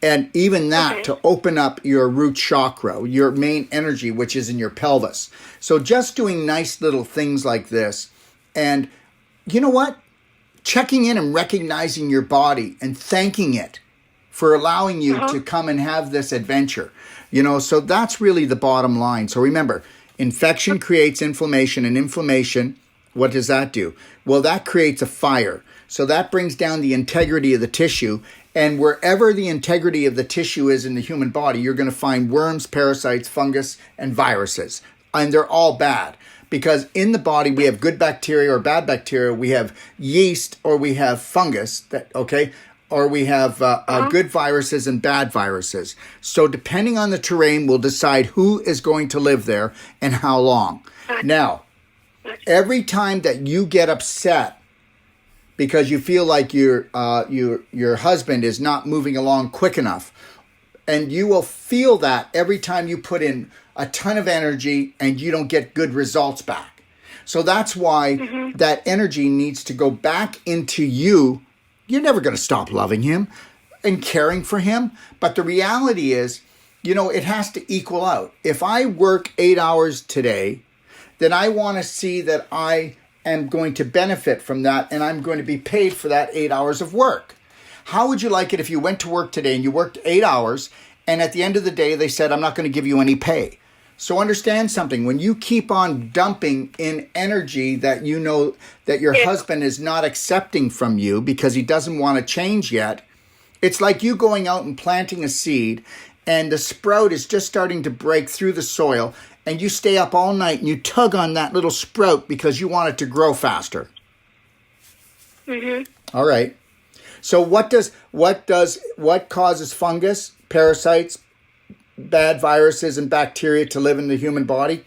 And even that to open up your root chakra, your main energy, which is in your pelvis. So just doing nice little things like this. And you know what? Checking in and recognizing your body and thanking it for allowing you to come and have this adventure. So that's really the bottom line. So remember, infection creates inflammation, and inflammation, what does that do? Well, that creates a fire. So that brings down the integrity of the tissue. And wherever the integrity of the tissue is in the human body, you're going to find worms, parasites, fungus, and viruses. And they're all bad. Because in the body, we have good bacteria or bad bacteria. We have yeast, or we have fungus, or we have good viruses and bad viruses. So depending on the terrain, we'll decide who is going to live there and how long. Now, every time that you get upset because you feel like your husband is not moving along quick enough, and you will feel that every time you put in a ton of energy and you don't get good results back. So that's why that energy needs to go back into you. You're never going to stop loving him and caring for him. But the reality is, it has to equal out. If I work 8 hours today, then I want to see that I am going to benefit from that, and I'm going to be paid for that 8 hours of work. How would you like it if you went to work today and you worked 8 hours, And at the end of the day, they said, I'm not going to give you any pay. So understand something. When you keep on dumping in energy that you know that your husband is not accepting from you because he doesn't want to change yet, it's like you going out and planting a seed and the sprout is just starting to break through the soil, and you stay up all night and you tug on that little sprout because you want it to grow faster. Mm-hmm. All right. So what causes fungus, parasites, bad viruses, and bacteria to live in the human body?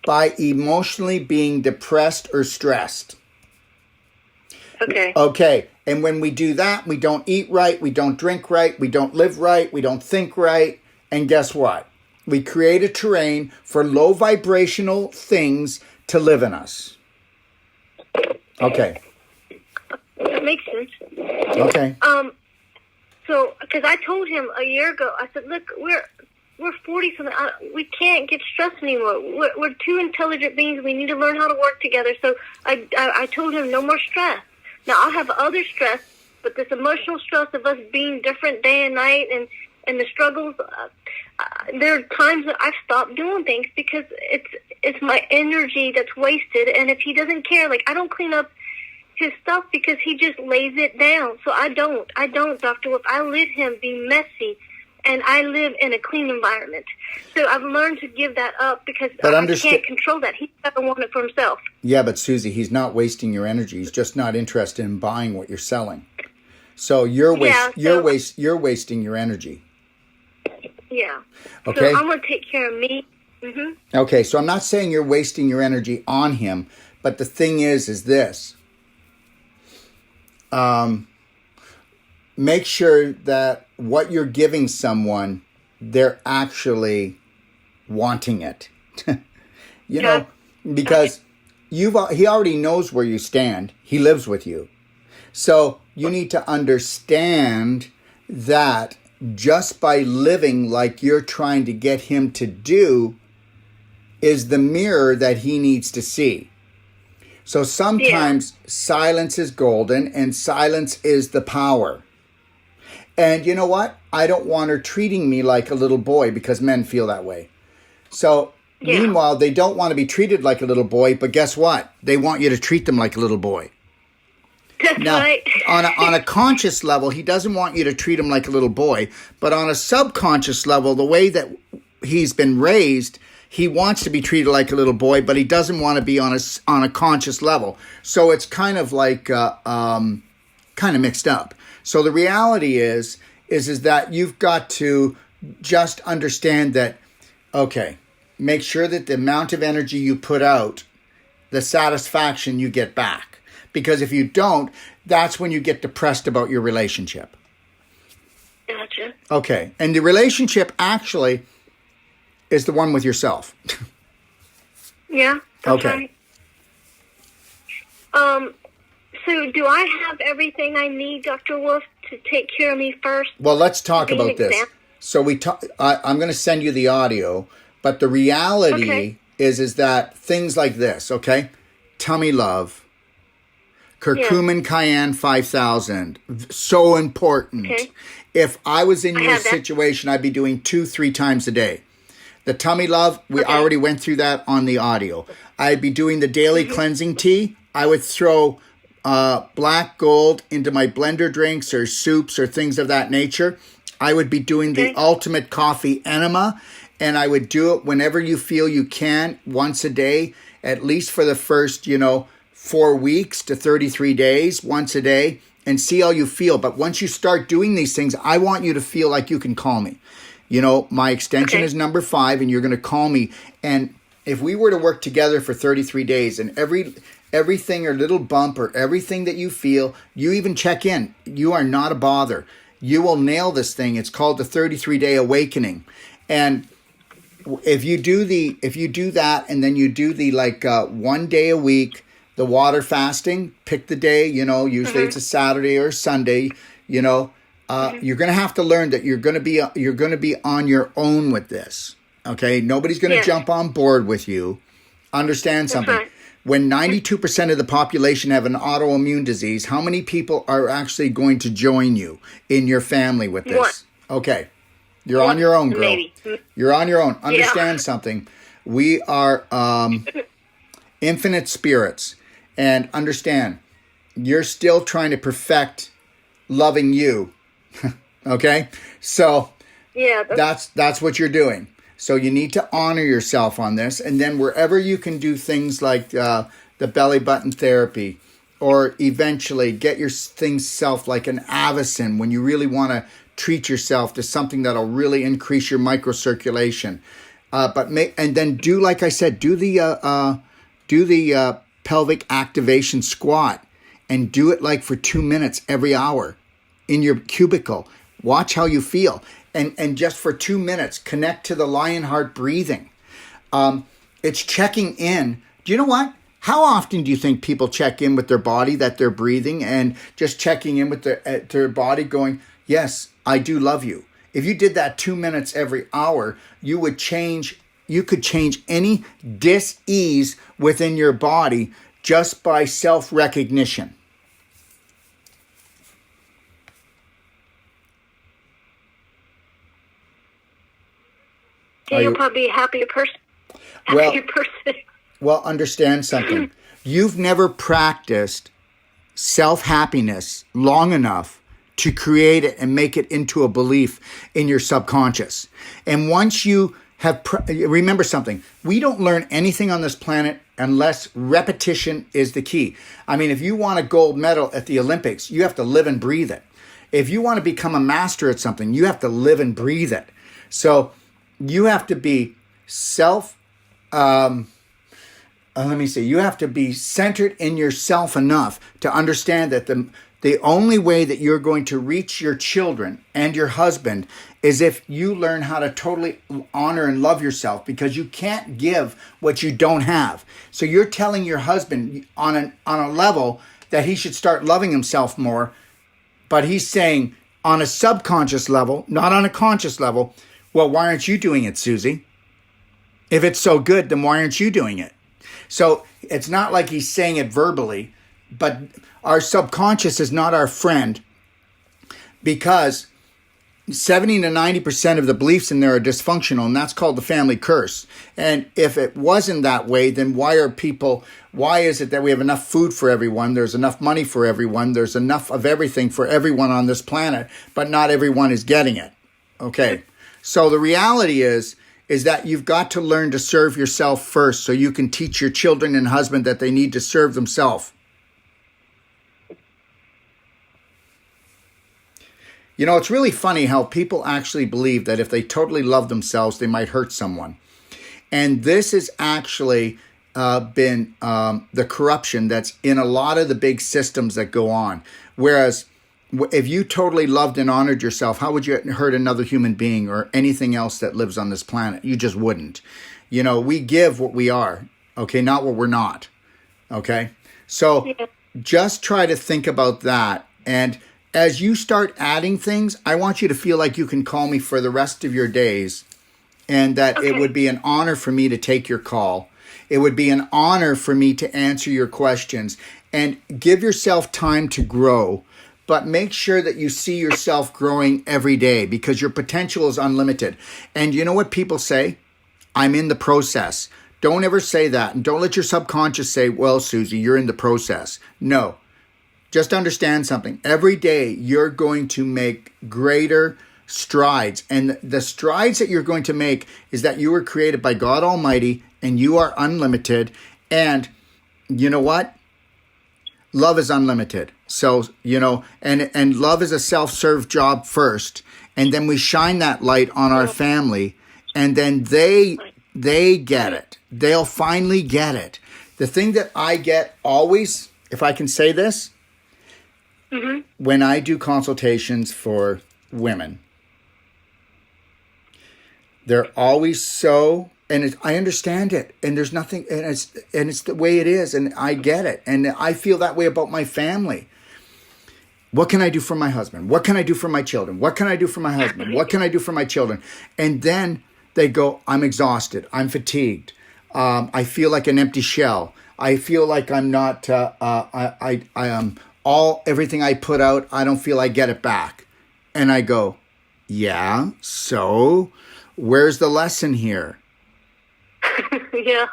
By emotionally being depressed or stressed. Okay. Okay. And when we do that, we don't eat right, we don't drink right, we don't live right, we don't think right. And guess what? We create a terrain for low vibrational things to live in us. Okay. That makes sense. Okay. So, because I told him a year ago, I said, look, we're 40 something. We can't get stressed anymore. We're two intelligent beings. We need to learn how to work together. So I told him no more stress. Now I have other stress, but this emotional stress of us being different day and night, and the struggles. There are times that I've stopped doing things because it's my energy that's wasted. And if he doesn't care, like I don't clean up his stuff because he just lays it down. So I don't, Dr. Wolfe. I let him be messy, and I live in a clean environment. So I've learned to give that up because I can't control that. He doesn't want it for himself. Yeah, but Susie, he's not wasting your energy. He's just not interested in buying what you're selling. So you're wasting your energy. Yeah. Okay. So I'm going to take care of me. Mm-hmm. Okay, so I'm not saying you're wasting your energy on him, but the thing is this. Make sure that what you're giving someone, they're actually wanting it. You know, because he already knows where you stand. He lives with you. So you need to understand that just by living like you're trying to get him to do is the mirror that he needs to see. So sometimes silence is golden and silence is the power. And you know what? I don't want her treating me like a little boy because men feel that way. So meanwhile, they don't want to be treated like a little boy, but guess what? They want you to treat them like a little boy. That's now, right. on a conscious level, he doesn't want you to treat him like a little boy. But on a subconscious level, the way that he's been raised, he wants to be treated like a little boy, but he doesn't want to be on a conscious level. So it's kind of like kind of mixed up. So the reality is that you've got to just understand that, okay, make sure that the amount of energy you put out, the satisfaction you get back. Because if you don't, that's when you get depressed about your relationship. Gotcha. Okay. And the relationship actually is the one with yourself. Yeah, that's okay. Right. So do I have everything I need, Dr. Wolfe, to take care of me first? Well, let's talk about this. So I'm going to send you the audio, but the reality is that things like this, okay? Tummy Love, Curcumin Cayenne 5000, so important. Okay. If I was in your situation, I'd be doing 2-3 times a day. The Tummy Love, we already went through that on the audio. I'd be doing the daily cleansing tea. I would throw black gold into my blender drinks or soups or things of that nature. I would be doing the ultimate coffee enema, and I would do it whenever you feel you can, once a day, at least for the first, 4 weeks to 33 days, once a day, and see how you feel. But once you start doing these things, I want you to feel like you can call me. My extension is number 5, and you're going to call me. And if we were to work together for 33 days, and everything or little bump or everything that you feel, you even check in. You are not a bother. You will nail this thing. It's called the 33-day awakening. And if you do that, and then you do the 1 day a week, the water fasting, pick the day, usually it's a Saturday or a Sunday, you're going to have to learn that you're going to be on your own with this. Okay. Nobody's going to jump on board with you. Understand something. Right. When 92% of the population have an autoimmune disease, how many people are actually going to join you in your family with this? What? Okay. You're on your own, girl. Maybe. You're on your own. Understand something. We are infinite spirits. And understand, you're still trying to perfect loving you. Okay? So Yeah. that's what you're doing. So you need to honor yourself on this. And then wherever you can do things like the belly button therapy, or eventually get your things self like an Avicin when you really want to treat yourself to something that'll really increase your microcirculation. And then do, like I said, do the pelvic activation squat, and do it like for 2 minutes every hour in your cubicle. Watch how you feel. And just for 2 minutes, connect to the lion heart breathing. It's checking in. Do you know what? How often do you think people check in with their body that they're breathing, and just checking in with their body going, yes, I do love you? If you did that 2 minutes every hour, you could change any dis-ease within your body just by self-recognition. Yeah, you'll probably be a happier person. Well, understand something. You've never practiced self-happiness long enough to create it and make it into a belief in your subconscious. And once you have, remember something, we don't learn anything on this planet unless repetition is the key. I mean, if you want a gold medal at the Olympics, you have to live and breathe it. If you want to become a master at something, you have to live and breathe it. So you have to be you have to be centered in yourself enough to understand that the only way that you're going to reach your children and your husband is if you learn how to totally honor and love yourself, because you can't give what you don't have. So you're telling your husband on a level that he should start loving himself more, but he's saying on a subconscious level, not on a conscious level, well, why aren't you doing it, Susie? If it's so good, then why aren't you doing it? So it's not like he's saying it verbally, but our subconscious is not our friend, because 70 to 90% of the beliefs in there are dysfunctional, and that's called the family curse. And if it wasn't that way, then why is it that we have enough food for everyone, there's enough money for everyone, there's enough of everything for everyone on this planet, but not everyone is getting it? Okay, so the reality is that you've got to learn to serve yourself first, so you can teach your children and husband that they need to serve themselves. You know, it's really funny how people actually believe that if they totally love themselves, they might hurt someone. And this has actually been the corruption that's in a lot of the big systems that go on. Whereas if you totally loved and honored yourself, how would you hurt another human being or anything else that lives on this planet? You just wouldn't. You know, we give what we are, okay, not what we're not, okay? So just try to think about that. And as you start adding things, I want you to feel like you can call me for the rest of your days, and that it would be an honor for me to take your call. It would be an honor for me to answer your questions, and give yourself time to grow. But make sure that you see yourself growing every day, because your potential is unlimited. And you know what people say? I'm in the process. Don't ever say that. And don't let your subconscious say, well, Susie, you're in the process. No. Just understand something. Every day you're going to make greater strides. And the strides that you're going to make is that you were created by God Almighty, and you are unlimited. And you know what? Love is unlimited. So, you know, and love is a self-serve job first. And then we shine that light on our family, and then they get it. They'll finally get it. The thing that I get always, if I can say this, when I do consultations for women, they're always so, and I understand it, and there's nothing, and it's the way it is, and I get it, and I feel that way about my family. What can I do for my husband? What can I do for my children? What can I do for my husband? What can I do for my children? And then they go, I'm exhausted. I'm fatigued. I feel like an empty shell. I feel like I'm not, I am everything I put out, I don't feel I get it back. And I go, Yeah. So where's the lesson here? Yeah.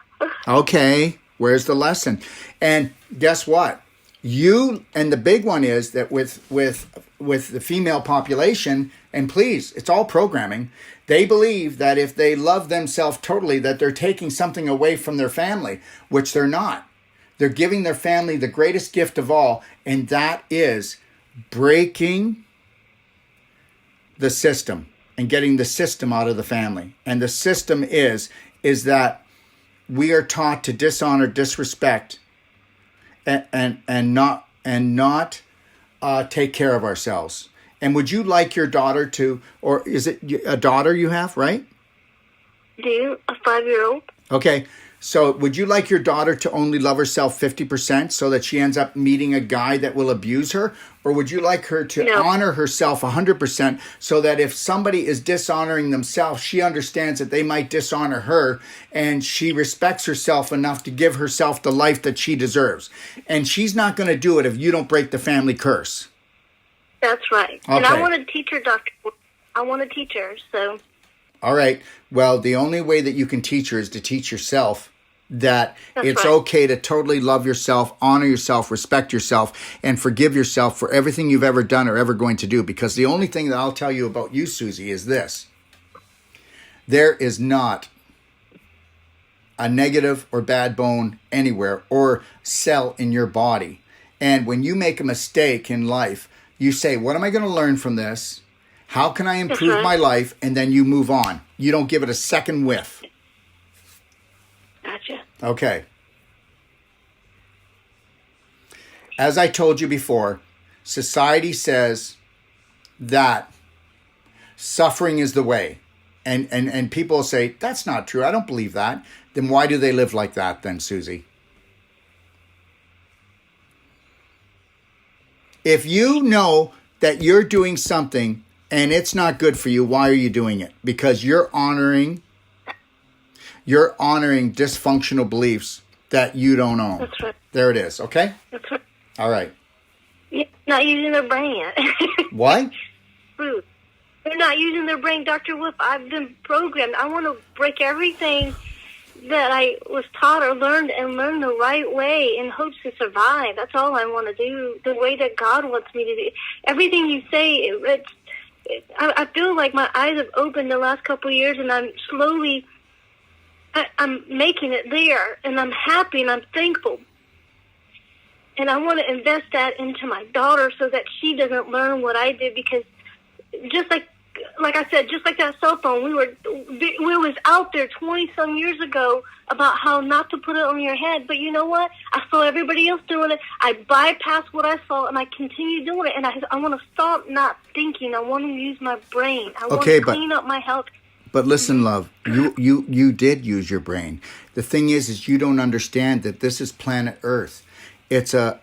Okay. Where's the lesson? And guess what? And the big one is that with the female population, and please, it's all programming, they believe that if they love themselves totally, that they're taking something away from their family, which they're not. They're giving their family the greatest gift of all, and that is breaking the system and getting the system out of the family. And the system is that we are taught to dishonor, disrespect, and not take care of ourselves. And would you like your daughter to, or is it a daughter you have, right? Do a 5-year-old? Okay. So would you like your daughter to only love herself 50% so that she ends up meeting a guy that will abuse her? Or would you like her to honor herself 100% so that if somebody is dishonoring themselves, she understands that they might dishonor her and she respects herself enough to give herself the life that she deserves? And she's not going to do it if you don't break the family curse. That's right. Okay. And I want to teach her, Doctor. I want to teach her, so... All right. Well, the only way that you can teach her is to teach yourself that it's okay to totally love yourself, honor yourself, respect yourself, and forgive yourself for everything you've ever done or ever going to do. Because the only thing that I'll tell you about you, Susie, is this. There is not a negative or bad bone anywhere or cell in your body. And when you make a mistake in life, you say, what am I going to learn from this? How can I improve my life? And then you move on. You don't give it a second whiff. Gotcha. Okay. As I told you before, society says that suffering is the way. And people say, that's not true. I don't believe that. Then why do they live like that then, Susie? If you know that you're doing something and it's not good for you, why are you doing it? Because you're honoring dysfunctional beliefs that you don't own. That's right. There it is, okay? That's right. All right. Yeah, not using their brain. What? Food. They're not using their brain, Dr. Wolfe. I've been programmed. I want to break everything that I was taught or learned and learn the right way in hopes to survive. That's all I want to do, the way that God wants me to do. Everything you say, I feel like my eyes have opened the last couple of years, and I'm slowly, I'm making it there, and I'm happy and I'm thankful. And I want to invest that into my daughter so that she doesn't learn what I did, because just like I said, just like that cell phone, we was out there 20-some years ago about how not to put it on your head. But you know what? I saw everybody else doing it. I bypassed what I saw, and I continue doing it. And I want to stop not thinking. I want to use my brain. I want to clean up my health. But listen, love, you did use your brain. The thing is you don't understand that this is planet Earth. It's a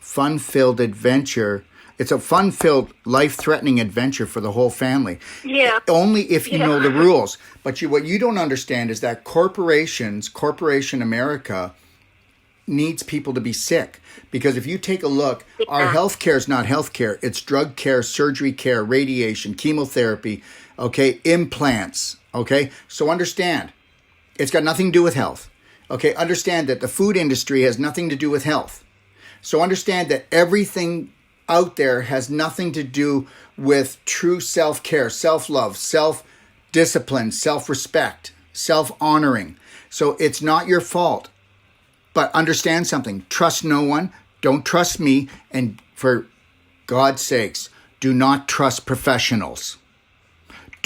fun-filled adventure. It's a fun-filled, life-threatening adventure for the whole family. Yeah. Only if you know the rules. But what you don't understand is that Corporation America needs people to be sick. Because if you take a look, our health care is not health care. It's drug care, surgery care, radiation, chemotherapy, okay, implants, okay? So understand, it's got nothing to do with health. Okay, understand that the food industry has nothing to do with health. So understand that everything out there has nothing to do with true self-care, self-love, self-discipline, self-respect, self-honoring. So it's not your fault. But understand something. Trust no one. Don't trust me. And for God's sakes, do not trust professionals.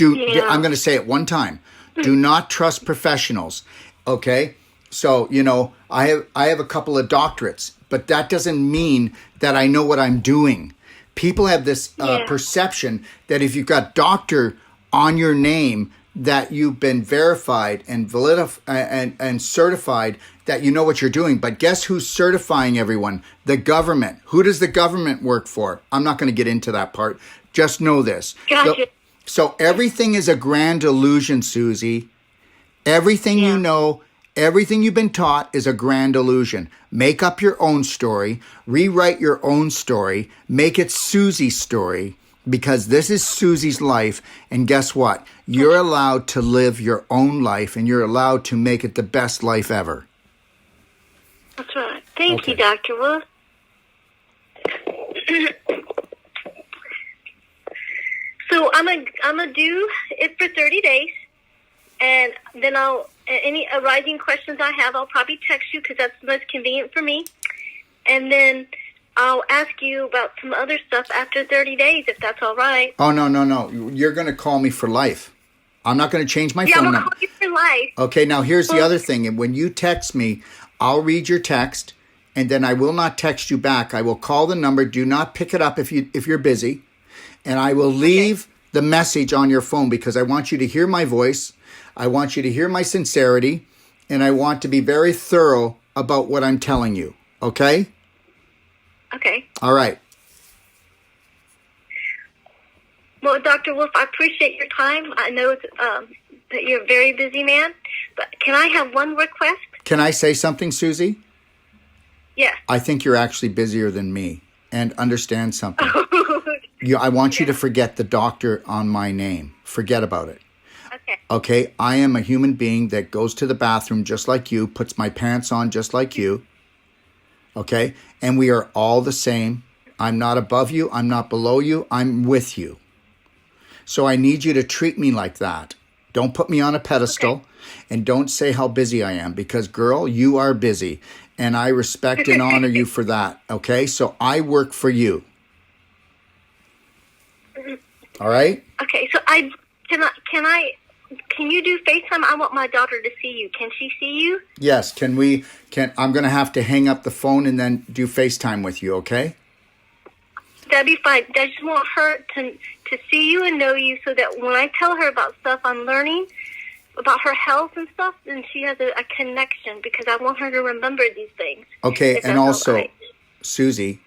I'm going to say it one time. Do not trust professionals. Okay? So, I have a couple of doctorates, but that doesn't mean that I know what I'm doing. People have this perception that if you've got doctor on your name, that you've been verified and and certified that you know what you're doing. But guess who's certifying everyone? The government. Who does the government work for? I'm not going to get into that part. Just know this. Gotcha. So everything is a grand illusion, Susie. Everything you know, everything you've been taught is a grand illusion. Make up your own story. Rewrite your own story. Make it Susie's story. because this is Susie's life. And guess what? You're allowed to live your own life, and you're allowed to make it the best life ever. That's right. Thank you, Dr. Wolfe. So I'm gonna do it for 30 days, and then any arising questions I have, I'll probably text you because that's the most convenient for me, and then I'll ask you about some other stuff after 30 days if that's all right. Oh, no. You're going to call me for life. I'm not going to change my phone number. I'm gonna call you for life. Okay, now here's the other thing. And when you text me, I'll read your text, and then I will not text you back. I will call the number. Do not pick it up if you're busy. And I will leave the message on your phone because I want you to hear my voice. I want you to hear my sincerity. And I want to be very thorough about what I'm telling you. Okay? Okay. All right. Well, Dr. Wolfe, I appreciate your time. I know that you're a very busy man, but can I have one request? Can I say something, Susie? Yes. I think you're actually busier than me. And understand something. I want you to forget the doctor on my name. Forget about it. Okay. Okay? I am a human being that goes to the bathroom just like you, puts my pants on just like you. Okay? And we are all the same. I'm not above you. I'm not below you. I'm with you. So I need you to treat me like that. Don't put me on a pedestal, and don't say how busy I am, because, girl, you are busy, and I respect and honor you for that. Okay? So I work for you. All right? Okay. So can you do FaceTime? I want my daughter to see you. Can she see you? Yes. I'm going to have to hang up the phone and then do FaceTime with you, okay? That'd be fine. I just want her to see you and know you so that when I tell her about stuff I'm learning about her health and stuff, then she has a connection, because I want her to remember these things. Okay, and also, Susie,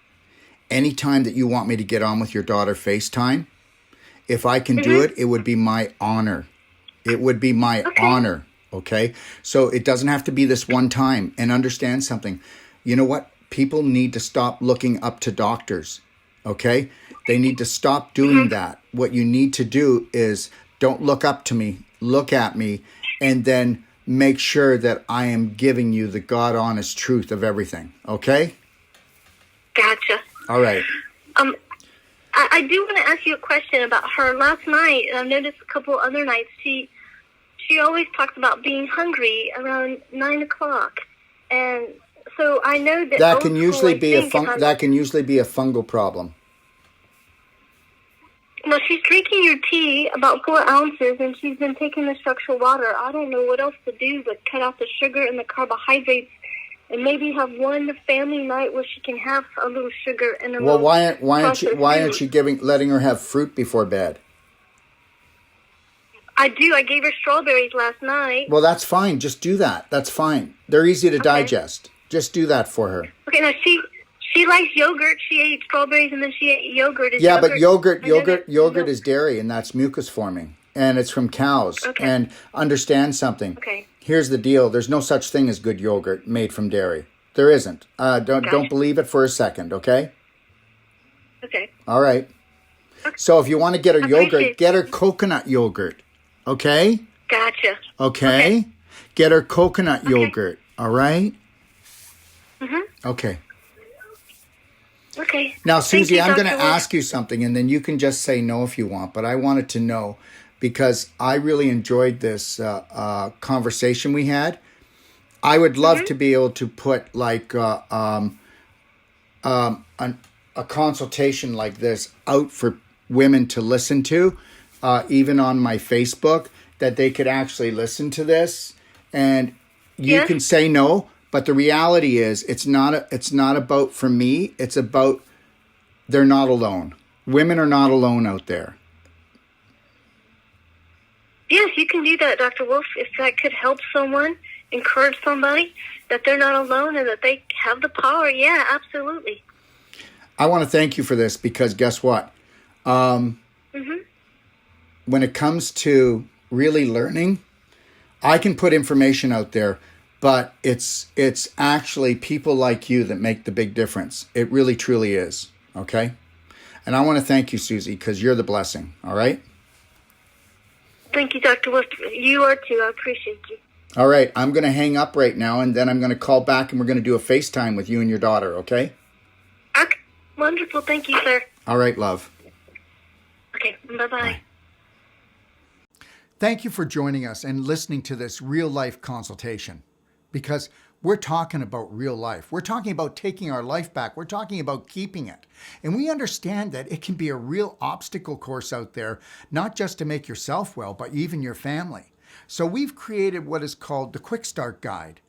anytime that you want me to get on with your daughter FaceTime, if I can do it, it would be my honor. It would be my honor, okay? So it doesn't have to be this one time. And understand something. You know what? People need to stop looking up to doctors, okay? They need to stop doing that. What you need to do is don't look up to me, look at me, and then make sure that I am giving you the God honest truth of everything, okay? Gotcha. All right. I do want to ask you a question about her. Last night, and I've noticed a couple other nights, she always talks about being hungry around 9 o'clock, and so I know that can usually be a fungal problem. Well, she's drinking your tea, about 4 ounces, and she's been taking the structural water. I don't know what else to do but cut out the sugar and the carbohydrates, and maybe have one family night where she can have a little sugar and a Well, little why aren't you letting her have fruit before bed? I do. I gave her strawberries last night. Well, that's fine. Just do that. That's fine. They're easy to digest. Just do that for her. Okay, now she likes yogurt. She ate strawberries and then she ate yogurt. But yogurt is dairy, and that's mucus forming, and it's from cows. Okay. And understand something. Okay. Here's the deal. There's no such thing as good yogurt made from dairy. There isn't. Don't believe it for a second, okay? Okay. All right. Okay. So if you want to get her yogurt, get her coconut yogurt, okay? Gotcha. Okay? Get her coconut yogurt, all right? Mm-hmm. Okay. Okay. Now, Susie, I'm going to Wolfe. ask you something, and then you can just say no if you want, but I wanted to know, because I really enjoyed this conversation we had. I would love to be able to put like a consultation like this out for women to listen to, even on my Facebook, that they could actually listen to this. And you can say no, but the reality is it's not about for me. It's about they're not alone. Women are not alone out there. Yes, you can do that, Dr. Wolfe. If that could help someone, encourage somebody that they're not alone and that they have the power, yeah, absolutely. I want to thank you for this, because guess what? When it comes to really learning, I can put information out there, but it's actually people like you that make the big difference. It really, truly is, okay? And I want to thank you, Susie, because you're the blessing. All right? Thank you, Dr. Wolfe. You are too. I appreciate you. All right. I'm going to hang up right now, and then I'm going to call back, and we're going to do a FaceTime with you and your daughter, okay? Okay. Wonderful. Thank you, sir. All right, love. Okay. Bye-bye. Bye. Thank you for joining us and listening to this real-life consultation, because we're talking about real life. We're talking about taking our life back. We're talking about keeping it. And we understand that it can be a real obstacle course out there, not just to make yourself well, but even your family. So we've created what is called the Quick Start Guide.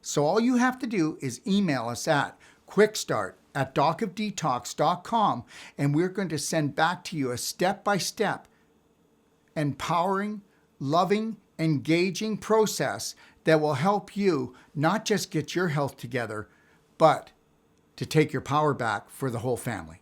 So all you have to do is email us at quickstart@docofdetox.com, and we're going to send back to you a step-by-step, empowering, loving, engaging process that will help you not just get your health together, but to take your power back for the whole family.